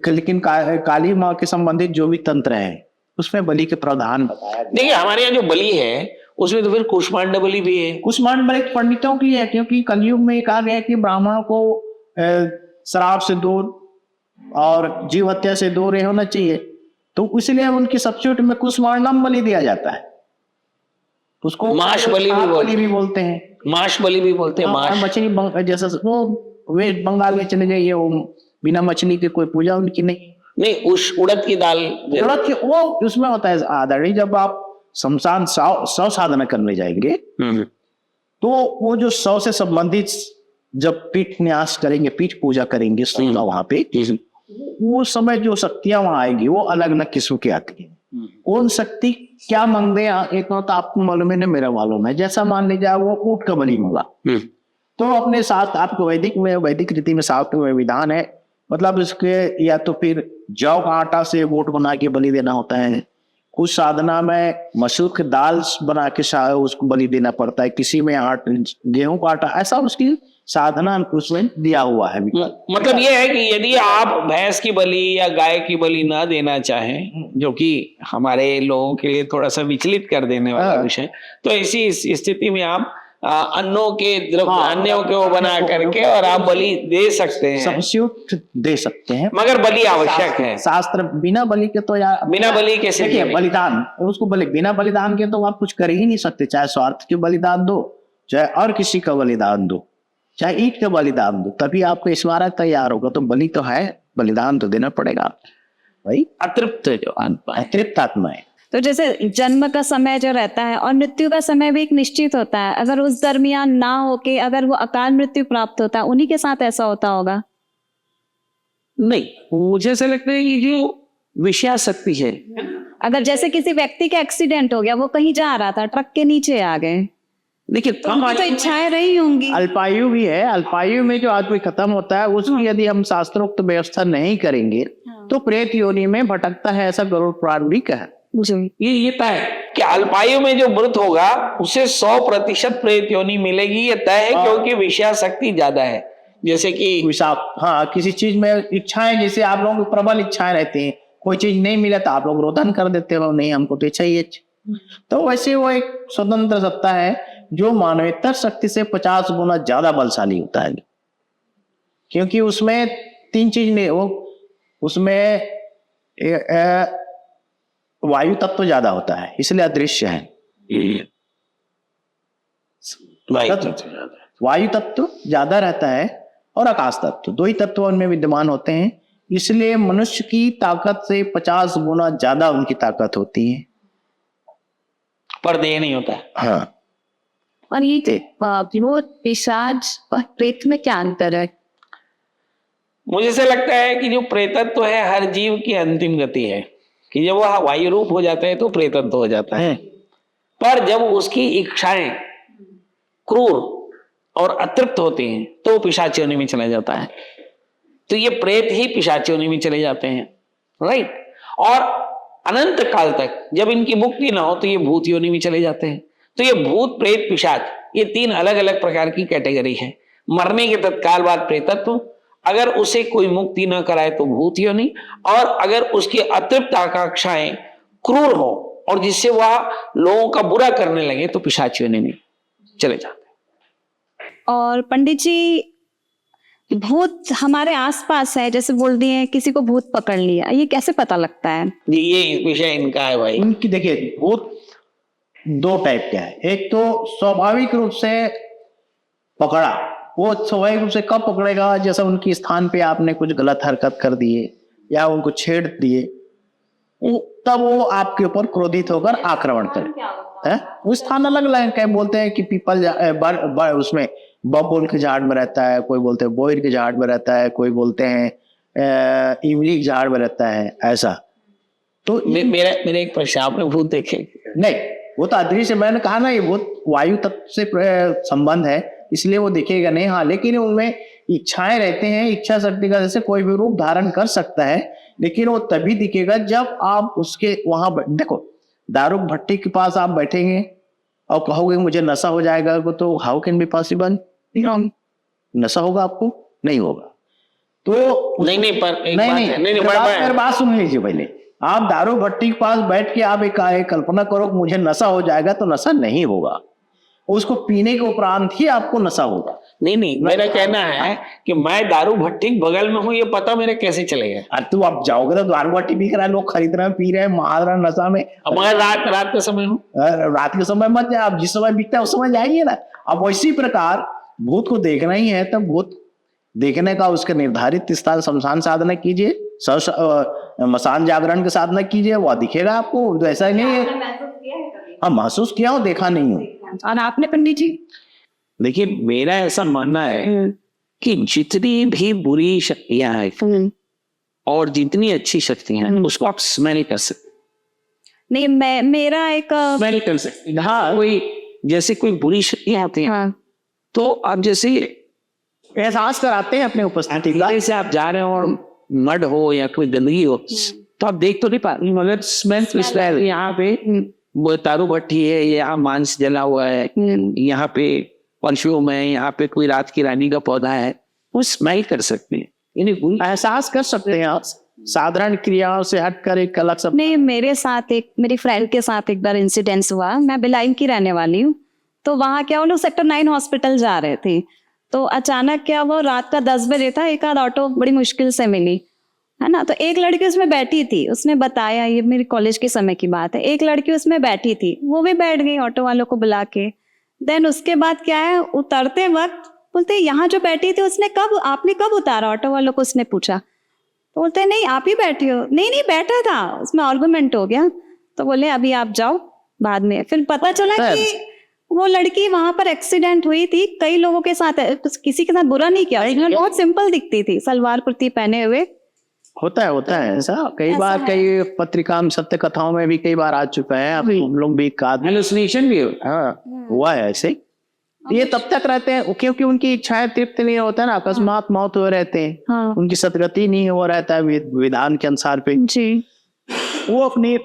लेकिन काली माँ के संबंधित जो भी तंत्र है उसमें बलि के प्रावधान बताया। देखिए हमारे यहाँ जो बलि है उसमें तो फिर कुष्मांड बलि भी है। कुष्मांड बलि पंडितों की है, क्योंकि कलयुग में कहा गया कि ब्राह्मणों को शराब से दूर और जीव हत्या से दूर होना चाहिए, तो इसलिए उनकी सब्सिट्यूट में कुष्मांडम बलि दिया जाता है। उसको माश बलि भी बोलते हैं, माश बलि भी बोलते हैं। माश मछली जैसा वो वेस्ट बंगाल में चले जाइए, वो बिना मछली के कोई पूजा उनकी नहीं। उस उड़द की दाल, उड़द की वो उसमें होता है आदरणीय, जब आप शमशान शव साधना करने जाएंगे तो वो जो शव से संबंधित जब पीठ न्यास करेंगे, पीठ पूजा करेंगे वहां पे, वो समय जो शक्तियां वहां आएगी वो अलग अलग किस्म की आती है। कौन शक्ति क्या मांगते हैं, एक तो आपको मालूम है ना, मेरा मालूम है। जैसा मान लीजिए वो ऊंट का बलि मांगा, तो अपने साथ आपको वैदिक रीति में साथ विधान है, मतलब इसके या तो फिर जौ का आटा से वोट बना के बलि देना होता है, कुछ साधना में मसूर की दाल बना के उसको बलि देना पड़ता है, किसी में गेहूं का आटा, ऐसा उसकी साधना उसमें दिया हुआ है। मतलब ये है कि यदि आप भैंस की बलि या गाय की बलि ना देना चाहें, जो कि हमारे लोगों के लिए थोड़ा सा विचलित कर देने वाला विषय, तो ऐसी स्थिति में आप अन्नों के अन्यों के वो बना करके और आप बलि दे सकते हैं, सब्सिट्यूट दे सकते हैं, मगर बलि आवश्यक है। शास्त्र बिना बलि के तो यार, बिना बलि के देखिए बलिदान, उसको बिना बलिदान के तो आप कुछ कर ही नहीं सकते। चाहे स्वार्थ के बलिदान दो, चाहे और किसी का बलिदान दो, चाहे ईट का बलिदान दो, तभी आपको स्मारक तैयार होगा। तो बलि तो है, बलिदान तो देना पड़ेगा भाई। अतृप्त जो अतृप्त आत्मा है। तो जैसे जन्म का समय जो रहता है और मृत्यु का समय भी एक निश्चित होता है, अगर उस दरमियान ना होके अगर वो अकाल मृत्यु प्राप्त होता है, उन्हीं के साथ ऐसा होता होगा? नहीं, मुझे ऐसा लगता है कि जो विषयासक्ति है, अगर जैसे किसी व्यक्ति का एक्सीडेंट हो गया, वो कहीं जा रहा था, ट्रक के नीचे आ गए, देखिए तो इच्छाएं रही होंगी। अल्पायु भी है, अल्पायु में जो आदमी खत्म होता है उसकी यदि हम शास्त्रोक्त व्यवस्था नहीं करेंगे तो प्रेत योनि में भटकता है, ऐसा गरुड़ पुराण भी कहा। ये तय है कि अल्पायु में जो मृत होगा उसे 100% प्रेत योनि मिलेगी, ये तय है, क्योंकि विषयासक्ति ज्यादा है। जैसे कि हाँ, किसी चीज में इच्छाएं, जैसे आप लोगों की प्रबल इच्छाएं रहती हैं, कोई चीज नहीं मिले तो आप लोग रोदन कर देते हो, नहीं हमको तो चाहिए। तो वैसे वो एक स्वतंत्र सत्ता है जो मानवेतर शक्ति से 50 गुना ज्यादा बलशाली होता है। क्योंकि उसमें तीन चीज नहीं, वो उसमें वायु तत्व ज्यादा होता है, इसलिए अदृश्य है। वायु तत्व ज्यादा रहता है और आकाश तत्व, दो ही तत्व उनमें विद्यमान होते हैं, इसलिए मनुष्य की ताकत से 50 गुना ज्यादा उनकी ताकत होती है। पर देह नहीं होता है। हाँ। और ये विनोद पिशाच और प्रेत में क्या अंतर है? मुझे से लगता है कि जो प्रेतत्व है हर जीव की अंतिम गति है, कि जब वह वायु रूप हो जाता है तो प्रेतत्व हो जाता है, पर जब उसकी इच्छाएं क्रूर और अतृप्त होती हैं तो पिशाच योनि में चला जाता है। तो ये प्रेत ही पिशाच योनि में चले जाते हैं, राइट। और अनंत काल तक जब इनकी मुक्ति ना हो तो ये भूत योनि में चले जाते हैं। तो ये भूत प्रेत पिशाच ये तीन अलग अलग प्रकार की कैटेगरी है। मरने के तत्काल बाद प्रेतत्व, अगर उसे कोई मुक्ति न कराए तो भूत योनि, और अगर उसकी अतृप्त आकांक्षाएं क्रूर हो और जिससे वह लोगों का बुरा करने लगे तो पिशाच योनि में चले जाते हैं। और पंडित जी, भूत हमारे आसपास है, जैसे बोल दिए किसी को भूत पकड़ लिया, ये कैसे पता लगता है? जी ये विषय इनका है भाई। उनकी देखिए भूत दो टाइप का है। एक तो स्वाभाविक रूप से पकड़ा, वो स्वाभाविक रूप से कब पकड़ेगा, जैसे उनकी स्थान पे आपने कुछ गलत हरकत कर दिए या उनको छेड़ दिए, तब वो आपके ऊपर क्रोधित होकर आक्रमण करे। वो स्थान अलग अलग कहीं बोलते हैं कि पीपल उसमें बबूल के झाड़ में रहता है, कोई बोलते हैं बोयर के झाड़ में रहता है, कोई बोलते हैं इमली के झाड़ में रहता है, ऐसा। तो मेरा एक प्रश्न, आपने भूत देखे? नहीं, वो तो अदृश्य, मैंने कहा ना, ये भूत वायु तत्व से संबंध है, इसलिए वो दिखेगा नहीं। हाँ, लेकिन उनमें इच्छाएं रहते हैं, इच्छा शक्ति का जैसे कोई भी रूप धारण कर सकता है, लेकिन वो तभी दिखेगा जब आप उसके वहां देखो, दारू भट्टी के पास आप बैठेंगे और कहोगे मुझे नशा हो जाएगा, तो हाउ कैन बी पॉसिबल? नशा होगा आपको? नहीं होगा। तो नहीं पर मेरी बात सुन लीजिए पहले। आप दारू भट्टी के पास बैठ के आप एक कल्पना करो मुझे नशा हो जाएगा, तो नशा नहीं होगा, उसको पीने के उपरांत ही आपको नशा होगा। नहीं मेरा कहना है कि मैं दारू भट्टी बगल में हूँ, ये पता मेरे कैसे चलेगा? अरे तो आप जाओगे तो दारू भट्टी बिक रहा है, लोग खरीद रहे हैं, पी रहे हैं, मार रहे हैं नशा में। अब मैं रात का समय हूँ। रात के समय मत जाए, आप जिस समय बिकता है उस समय जाइए ना। अब वैसी प्रकार भूत को देखना ही है, तब भूत देखने का उसके निर्धारित स्थान शमशान साधना कीजिए, मसान जागरण के साधना कीजिए, वह दिखेगा आपको। तो ऐसा ही नहीं है, हाँ महसूस किया हो, देखा नहीं हो। और आपने पंडित जी? देखिए मेरा ऐसा मानना है कि जितनी भी बुरी शक्तियां हैं और जितनी अच्छी शक्तियां हैं उसको आप स्मेल कर सकते। नहीं, मेरा एक स्मेल कर सकते। हाँ, कोई जैसे कोई बुरी शक्तियां आती हैं, हाँ, तो आप जैसे एहसास कराते हैं अपने उपस्थिति का। जैसे आप जा रहे हो और मड हो या कोई गंदगी हो तो आप देख तो नहीं पाते, मगर स्मेल यहाँ पे वो दारू भट्टी है, यहाँ मांस जला हुआ है, यहाँ पे परफ्यूम है, यहाँ पे कोई रात की रानी का पौधा है, वो स्मेल कर सकते हैं, एहसास कर सकते हैं आप साधारण क्रियाओं से हटकर एक अलग सब। नहीं, मेरी फ्रेंड के साथ एक बार इंसिडेंस हुआ। मैं बिलाइन की रहने वाली हूँ, तो वहाँ क्या वो लोग सेक्टर 9 हॉस्पिटल जा रहे थे, तो अचानक क्या वो रात का 10 बजे था, एक आध ऑटो बड़ी मुश्किल से मिली, है ना। तो एक लड़की उसमें बैठी थी, उसने बताया, ये मेरे कॉलेज के समय की बात है, एक लड़की उसमें बैठी थी, वो भी बैठ गई ऑटो वालों को बुला के। देन उसके बाद क्या है, उतरते वक्त बोलते यहाँ जो बैठी थी आपने कब उतारा? ऑटो वालों को उसने पूछा, तो बोलते नहीं आप ही बैठे हो। नहीं बैठा था, उसमें आर्गुमेंट हो गया, तो बोले अभी आप जाओ बाद में। फिर पता चला कि वो लड़की वहां पर एक्सीडेंट हुई थी, कई लोगों के साथ, किसी के साथ बुरा नहीं किया, बहुत सिंपल दिखती थी, सलवार कुर्ती पहने हुए। होता है ऐसा कई बार, कई पत्रिका में सत्य कथाओं में भी कई बार आ चुका है। अब हम लोग भी हेलुसिनेशन भी हुआ है ऐसे। ये तब तक रहते हैं क्योंकि उनकी इच्छाएं तृप्त नहीं होता है ना, अकस्मात मौत हो रहते हैं, हाँ। उनकी सदगति नहीं हो रहता है विधान के अनुसार पे जी। वो अपनी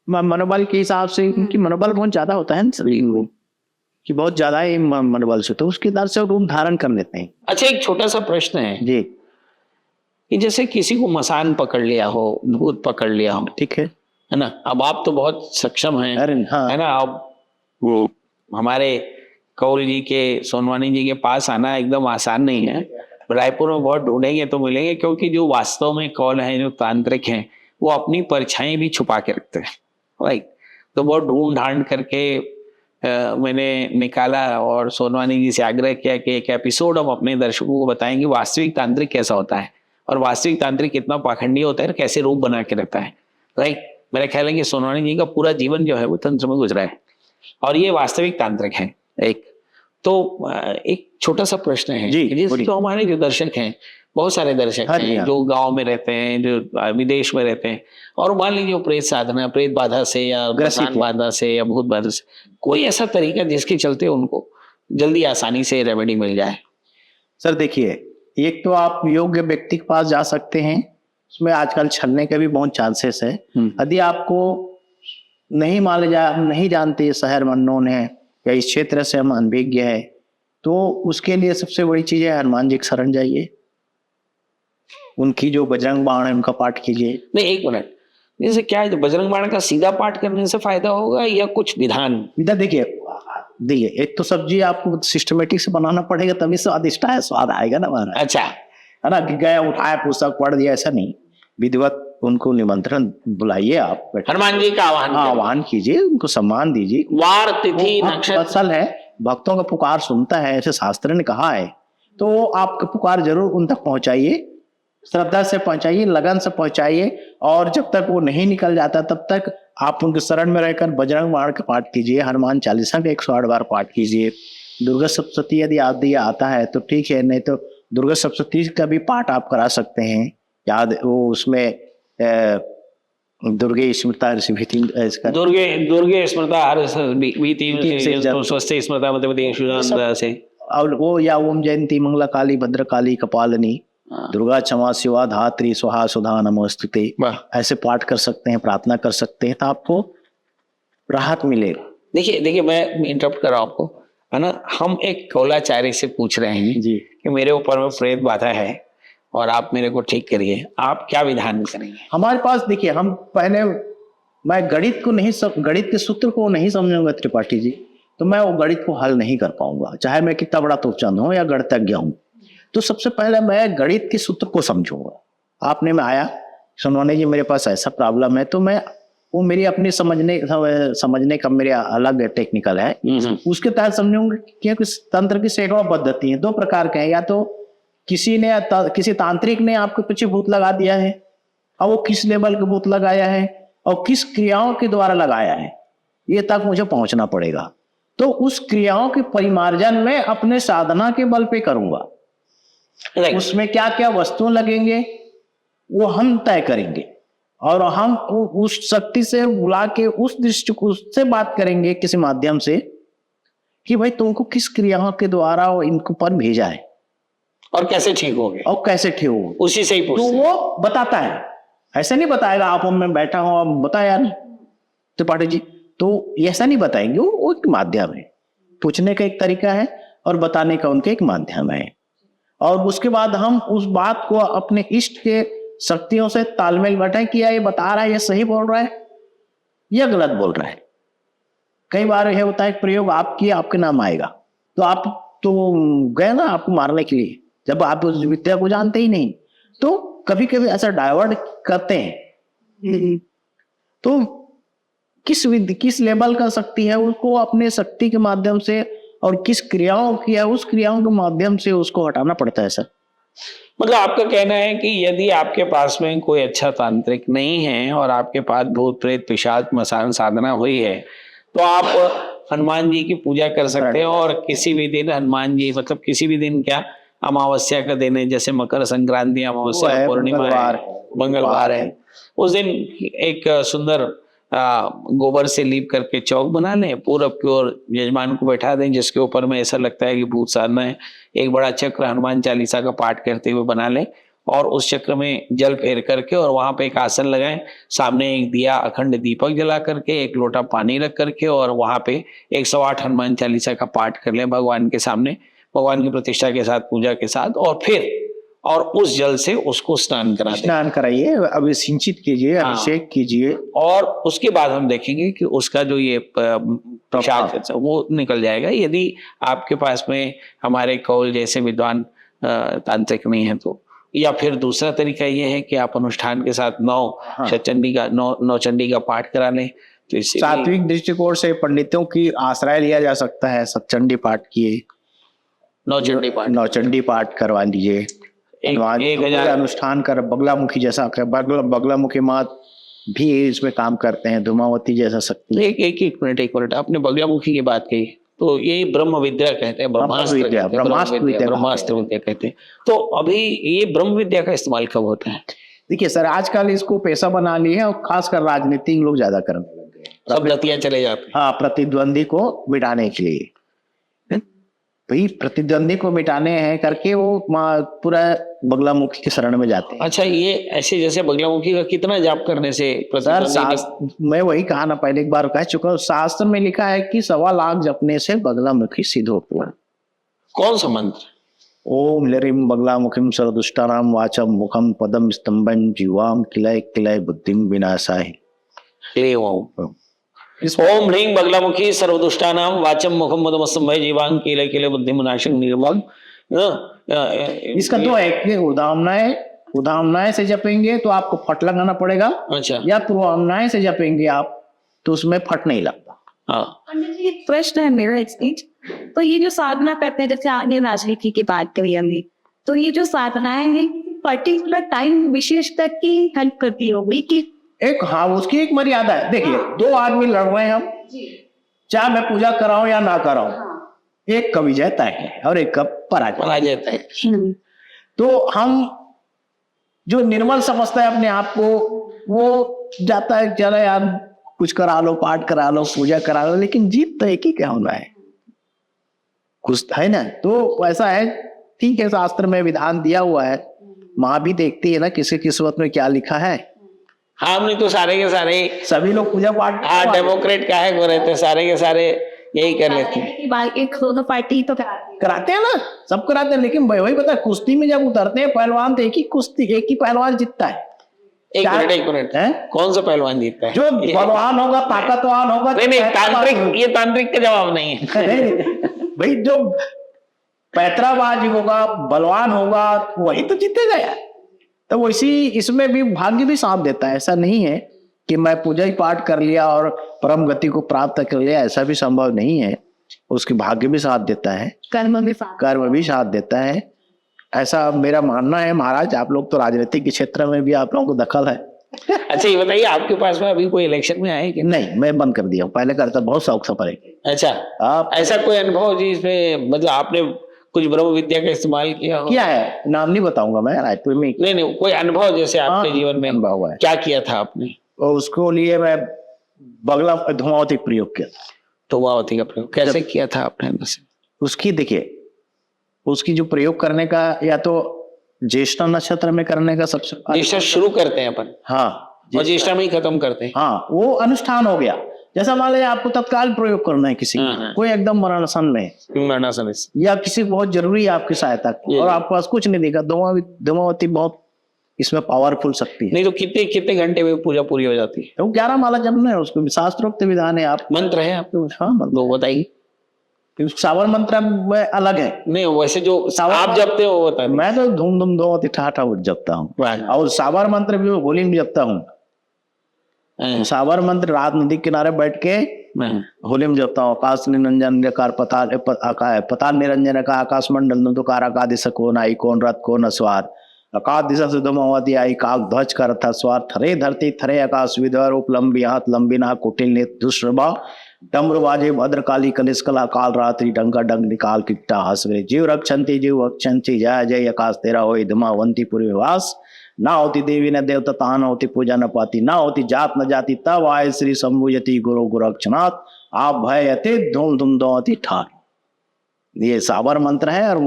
मनोबल के हिसाब से, उनकी मनोबल बहुत ज्यादा होता है ना शरीर में, कि बहुत ज्यादा ही मनोबल से, तो उसके दर से रूप धारण कर लेते हैं। अच्छा, एक छोटा सा प्रश्न है जी, कि जैसे किसी को मसान पकड़ लिया हो, भूत पकड़ लिया हो, ठीक है ना, अब आप तो बहुत सक्षम हैं, अरे हाँ, है ना, अब वो हमारे कौल जी के, सोनवानी जी के पास आना एकदम आसान नहीं है, रायपुर में बहुत ढूंढेंगे तो मिलेंगे, क्योंकि जो वास्तव में कौन है, जो तांत्रिक हैं, वो अपनी परछाई भी छुपा के रखते हैं, राइट। तो बहुत ढूंढ ढांड करके मैंने निकाला और सोनवानी जी से आग्रह किया कि एक एपिसोड हम अपने दर्शकों को बताएंगे वास्तविक तांत्रिक कैसा होता है और वास्तविक तांत्रिक कितना पाखंडी होता है और कैसे रूप बना के रहता है, राइट। मेरा ख्याल है कि सोनवानी जी का पूरा जीवन जो है वो तंत्र में गुजरा है और ये वास्तविक तांत्रिक है। एक छोटा सा प्रश्न है जी, कि जिस तो हमारे जो दर्शक हैं, बहुत सारे दर्शक हाँ जी, हैं हाँ। जो गांव में रहते हैं, जो विदेश में रहते हैं, और मान लीजिए प्रेत साधना, प्रेत बाधा से या ग्रसित ग्रसित बाधा से या भूत बाधा से, कोई ऐसा तरीका जिसके चलते उनको जल्दी आसानी से रेमेडी मिल जाए? सर देखिए, एक तो आप योग्य व्यक्ति के पास जा सकते हैं, उसमें आजकल छलने के भी बहुत चांसेस है। यदि आपको नहीं मान लिया, हम नहीं जानते, शहर में अननोन है या इस क्षेत्र से हम अनभिज्ञ है, तो उसके लिए सबसे बड़ी चीज है हनुमान जी की शरण जाइए, उनकी जो बजरंग बाण है उनका पाठ कीजिए। नहीं, एक मिनट, जैसे क्या है, बजरंग बाण का सीधा पाठ करने से फायदा होगा या कुछ विधान? इधर देखिए एक तो सब्जी आपको सिस्टमेटिक से बनाना पड़ेगा, तभी स्वादिष्ट है, स्वाद आएगा ना हमारा, अच्छा, है ना। कि गया उठाया पुस्तक पढ़ दिया, ऐसा नहीं। विधिवत उनको निमंत्रण बुलाइए, आप हनुमान जी का आह्वान कीजिए, उनको सम्मान दीजिए। वार तिथि वो नक्षत्र असल है, भक्तों का पुकार सुनता है, ऐसे शास्त्र ने कहा है। तो आपका पुकार जरूर उन तक पहुंचाइए, श्रद्धा से पहुंचाइए, लगन से पहुंचाइए, और जब तक वो नहीं निकल जाता तब तक आप उनके शरण में रहकर बजरंग बाण का पाठ कीजिए, हनुमान चालीसा का 108 बार पाठ कीजिए। दुर्गा सप्तशती यदि आदि आता है तो ठीक है, नहीं तो दुर्गा सप्तशती का भी पाठ आप करा सकते हैं। याद वो उसमें दुर्गे स्मृता इसका दुर्गे स्मृता स्वस्थ स्मृता मतलब से, और वो या ओम जयंती मंगला काली भद्र काली कपालिनी दुर्गा क्षमा शिवा धात्री स्वाहा सुधा नमोस्तुते, ऐसे पाठ कर सकते हैं, प्रार्थना कर सकते हैं, तो आपको राहत मिलेगा। देखिए मैं इंटरप्ट कर रहा हूँ आपको, है ना। हम एक कौलाचार्य से पूछ रहे हैं जी कि मेरे ऊपर में प्रेत बाधा है और आप मेरे को ठीक करिए, आप क्या विधान करेंगे? हमारे पास देखिए, हम पहले, मैं गणित गणित के सूत्र को नहीं समझूंगा त्रिपाठी जी, तो मैं वो गणित को हल नहीं कर पाऊंगा, चाहे मैं कितना बड़ा तुकचंद हूँ या गणितज्ञ हूँ। तो सबसे पहले मैं गणित के सूत्र को समझूंगा। आपने में आया, सोनवानी जी मेरे पास ऐसा प्रॉब्लम है, तो मैं वो मेरी अपनी समझने का मेरे अलग टेक्निकल है, उसके तहत समझूंगा। क्योंकि तंत्र की सैकड़ों पद्धति है, दो प्रकार के हैं, या तो किसी तांत्रिक ने आपके पीछे भूत लगा दिया है, और वो किस लेवल के भूत लगाया है और किस क्रियाओं के द्वारा लगाया है, ये तक मुझे पहुंचना पड़ेगा। तो उस क्रियाओं के परिमार्जन में अपने साधना के बल पे करूंगा। उसमें क्या क्या वस्तु लगेंगे वो हम तय करेंगे, और हम उस शक्ति से बुला के उस दृष्टिकोण से बात करेंगे किसी माध्यम से कि भाई तुमको किस क्रियाओं के द्वारा इनको पर भेजा है और कैसे ठीक होगे, और कैसे ठीक होगे, उसी से ही तो वो बताता है। ऐसा नहीं बताएगा आप मैं बैठा हूं आप बताया नहीं त्रिपाठी जी, तो ऐसा नहीं बताएंगे। वो एक माध्यम है, पूछने का एक तरीका है और बताने का उनका एक माध्यम है। और उसके बाद हम उस बात को अपने इष्ट के शक्तियों से तालमेल बैठाएं कि ये बता रहा है, ये सही बोल रहा है या गलत बोल रहा है। कई बार यह होता है प्रयोग आपकी आपके नाम आएगा, तो आप तो गए ना आपको मारने के लिए, जब आप उस विद्या को जानते ही नहीं। तो कभी कभी ऐसा डाइवर्ट करते हैं। तो किस लेवल का शक्ति है उसको अपने शक्ति के माध्यम से, और किस क्रियाओं की है उस क्रियाओं के माध्यम से उसको हटाना पड़ता है सर। मतलब आपका कहना है कि यदि आपके पास में कोई अच्छा तांत्रिक नहीं है और आपके पास भूत प्रेत पिशाच मसान साधना हुई है, तो आप हनुमान जी की पूजा कर सकते हैं। और किसी भी दिन हनुमान जी, मतलब किसी भी दिन क्या, अमावस्या का दिन है, जैसे मकर संक्रांति, अमावस्या, पूर्णिमा है, मंगलवार है, उस दिन एक सुंदर गोबर से लीप करके चौक बना लें, पूरब की ओर यजमान को बैठा दें, जिसके ऊपर में ऐसा लगता है कि भूत साधना है, एक बड़ा चक्र हनुमान चालीसा का पाठ करते हुए बना लें, और उस चक्र में जल फेर करके और वहां पे एक आसन लगाएं, सामने एक दिया अखंड दीपक जला करके, एक लोटा पानी रख करके, और वहां पे 108 हनुमान चालीसा का पाठ कर लें भगवान के सामने, भगवान की प्रतिष्ठा के साथ, पूजा के साथ, और फिर और उस जल से उसको स्नान कराइए, अभिषेचित कीजिए, अभिषेक कीजिए, और उसके बाद हम देखेंगे कि उसका जो ये पिशाच वो निकल जाएगा। यदि आपके पास में हमारे कौल जैसे विद्वान तांत्रिक नहीं है तो, या फिर दूसरा तरीका ये है कि आप अनुष्ठान के साथ नौ चंडी का पाठ करा लें, तो इससे सात्विक दृष्टिकोण से पंडितों की आश्रय लिया जा सकता है। सतचंडी पाठ किए, नौचंडी पाठ करवा लीजिए, एक हजार अनुष्ठान कर, बगलामुखी जैसा बगलामुखी मात भी इसमें काम करते हैं, धूमावती जैसा शक्ति। एक मिनट आपने बगलामुखी की बात कही, तो ये ब्रह्म विद्या कहते हैं, ब्रह्मास्त्र विद्या कहते हैं। तो अभी ये ब्रह्म विद्या का इस्तेमाल कब होता है? देखिए सर, आजकल इसको पेशा बना लिए हैं और खासकर राजनीतिक लोग ज्यादा करने लग गए, सब लतियां चले जाते हैं। हाँ, प्रतिद्वंदी को मिटाने के लिए, भाई प्रतिद्वंदी को मिटाने हैं करके वो पूरा बगलामुखी के शरण में जाते हैं। अच्छा, ये ऐसे जैसे बगलामुखी का कितना जाप करने से मैं वही कहा ना, पहले एक बार कह चुका हूँ, शास्त्र में लिखा है कि 1.25 लाख जपने से बगलामुखी सिद्ध होती है। कौन सा मंत्र? ओम लरिम बगलामुखिम सर्वदुष्टानाम वाचम मुखम पदम स्तंभन जीवाम किलय किलय बुद्धिम विनाशाय। ओम ह्रीं बगलामुखी सर्वदुष्टानाम वाचम मुखम मदमस्तंभय जीवांग किलय किलय बुद्धिम विनाशं निर्मग। इसका दो है कि उदामनाएं से जपेंगे तो आपको फट लगाना पड़ेगा। अच्छा। या पूर्वामनाएं से जपेंगे आप तो उसमें फट नहीं लगता। हाँ, पंडित जी, एक प्रश्न है मेरा इस बीच। तो ये जो साधना करते हैं, जैसे आपने राजनीति की बात करी हमने, तो ये जो साधनाएं हैं पर्टिकुलर टाइम विशेष तक की हेल्प करती होगी कि हाँ, उसकी एक मर्यादा है। देखिए, 2 आदमी लड़ रहे हैं हम, चाहे मैं पूजा कराऊं या ना कराऊं, एक का विजय तय है और एक का पराजय तय है। तो हम जो निर्मल समझता है अपने आप को, वो जाता है चलो यार कुछ करा लो, पाठ करा लो, पूजा करा लो, लेकिन जीत तो एक ही क्या होना है, कुछ है ना। तो ऐसा है, ठीक है, शास्त्र में विधान दिया हुआ है, माँ भी देखती है ना किसी किस्मत में क्या लिखा है। हाँ, हमने तो सारे के सारे सभी लोग पूजा पाठ, हाँ, डेमोक्रेट का है वो रहते, सारे के सारे यही कर लेते हैं। एक दोनों पार्टी तो कराते हैं ना, सब कराते हैं, लेकिन वही पता है, कुश्ती में जब उतरते हैं पहलवान तो एक ही पहलवान जीतता है। एक मिनट है, कौन सा पहलवान जीतता है? जो बलवान होगा, ताकतवान होगा। नहीं, ये तांत्रिक का जवाब नहीं है। भाई जो पैतराबाज होगा, बलवान होगा, वही तो जीतेगा यार। तो वैसी इसमें भी भाग्य भी साथ देता है। ऐसा नहीं है कि मैं पूजा ही पाठ कर लिया और परम गति को प्राप्त कर लिया, ऐसा भी संभव नहीं है। उसकी भाग्य भी साथ देता है, कर्म भी साथ देता है। ऐसा मेरा मानना है। महाराज, आप लोग तो राजनीतिक के क्षेत्र में भी आप लोगों को दखल है। अच्छा, ये बताइए, आपके पास में अभी कोई इलेक्शन में आए कि नहीं? मैं बंद कर दिया हूँ, पहले करता, बहुत शौक था पहले। अच्छा, आप ऐसा कोई अनुभव जिसमें मतलब आपने कुछ ब्रह्म विद्या का इस्तेमाल किया है? नाम नहीं बताऊंगा मैं, रायपुर में। नहीं, कोई अनुभव जैसे आपके जीवन में अनुभव हुआ है। क्या किया था आपने? और उसको लिए मैं बगला धूमावती प्रयोग किया। धूमावती का प्रयोग कैसे किया था आपने? उसकी देखिए, उसकी जो प्रयोग करने का, या तो ज्येष्ठा नक्षत्र में करने का सबसे ज्येष्ठा शुरू करते हैं अपन, हाँ, और ज्येष्ठा में ही खत्म करते हैं। हाँ, वो अनुष्ठान हो गया। जैसा मान लीजिए आपको तत्काल प्रयोग करना है किसी, कोई एकदम मरणासन में, या किसी बहुत जरूरी है आपकी सहायता, और आपके पास कुछ नहीं दिखा, धूमावती बहुत इसमें पावरफुल शक्ति है। नहीं तो कितने घंटे में पूजा पूरी हो जाती है? तो 11 माला जपना है, उसको शास्त्रोक्त विधान है। आप मंत्र है आपके? हाँ, मंत्र बताइए। सावर मंत्र में अलग है। नहीं, वैसे जो आप जपते हो वो बताइए। मैं तो धूम धूम दो ठाठा जपता हूँ, और सावर मंत्र भी होली में जपता हूँ। सावर मंत्र रात नदी किनारे बैठ के होली में जपता हूँ। आकाश निरंजन पताल निरंजन का आकाश मंडल नुकार आकादिश को नाई कौन रथ को न स्वार आकाश दिशा से धुमावती आई काक ध्वज कर था स्वार थरे धरती थरे आकाश विधर उपलंबी हाथ लंबी ना कुटिल ने दुष्प्रभा डम्र बाजे भद्रकाली कलिस्कला काल रात्रि डंका डंग निकाल किट्टा हसवे जीव रक्षंती जय जय आकाश तेरा हो धुमावंती पूर्वी वास ना होती देवी न देवता तान होती पूजा न पाती ना होती जात न जाति तब आए श्री शंभुयति गुरु गोरक्षनाथ आप भय यति धूम धूम दौती ठार। ये सावर मंत्र है, और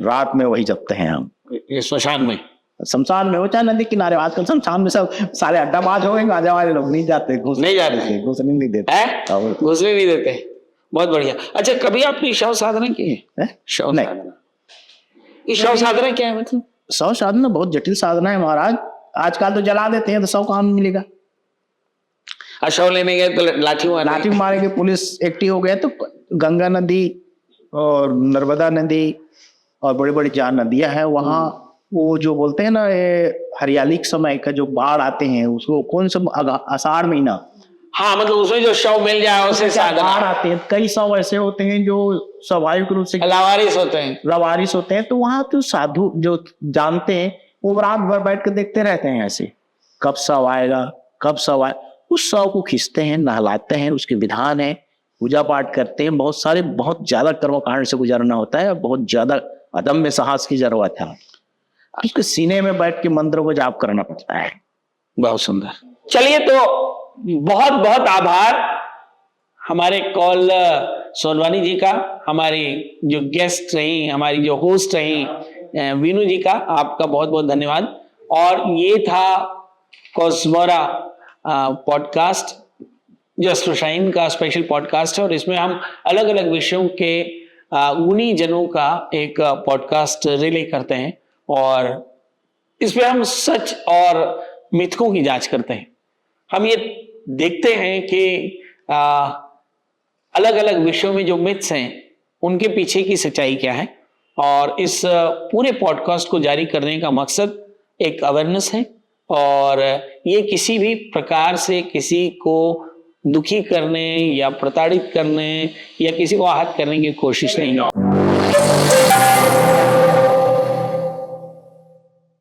रात में वही जपते हैं हम। ये श्मशान में, शमशान में हो चाहे नदी किनारे। आजकल शमशान में सब सारे अड्डाबाज हो गए, गांजा वाले लोग नहीं जाते, नहीं जाते, घुसने नहीं देते, घुसने नहीं देते। बहुत बढ़िया। अच्छा, कभी आपने शव साधना की है? शव साधना, ये शव साधना क्या है? मतलब शव साधना बहुत जटिल साधना है महाराज। आजकल तो जला देते हैं तो शव कहाँ मिलेगा। शव लेने गए तो लाठी मारेंगे, पुलिस एक्टिव हो गया तो गंगा नदी और नर्मदा नदी और बड़ी बड़ी जहाँ नदियां हैं वहाँ वो जो बोलते हैं ना, ये हरियाली के समय का जो बाढ़ आते हैं, उसको कौन सा आषाढ़ महीना, हाँ, मतलब उसमें जो शव मिल जाए उसे साधन, बाढ़ आते हैं, कई शव ऐसे होते हैं जो स्वाभाविक रूप से लावारिस होते हैं। लवारिस होते हैं। तो वहां तो साधु जो जानते हैं वो रात भर बैठ कर देखते रहते हैं ऐसे, कब शव आएगा, कब शव आए, उस शव को खींचते हैं, नहलाते हैं, उसके विधान है, पूजा पाठ करते हैं, बहुत सारे बहुत ज्यादा कर्मकांड से गुजरना होता है, बहुत ज्यादा अदम्य साहस की जरूरत है, उसके सीने में बैठ के मंत्र को जाप करना पड़ता है। बहुत सुंदर। चलिए, तो बहुत बहुत आभार हमारे कॉल सोनवानी जी का, हमारी जो गेस्ट रही, हमारी जो होस्ट रही वीनू जी का, आपका बहुत बहुत धन्यवाद। और ये था कॉस्मोरा पॉडकास्ट, जो एस्ट्रोशाइन का स्पेशल पॉडकास्ट है, और इसमें हम अलग अलग विषयों के गुणी जनों का एक पॉडकास्ट रिले करते हैं, और इसमें हम सच और मिथकों की जांच करते हैं। हम ये देखते हैं कि अलग अलग विषयों में जो मिथ्स हैं उनके पीछे की सच्चाई क्या है, और इस पूरे पॉडकास्ट को जारी करने का मकसद एक अवेयरनेस है, और ये किसी भी प्रकार से किसी को दुखी करने या प्रताड़ित करने या किसी को आहत करने की कोशिश नहीं है।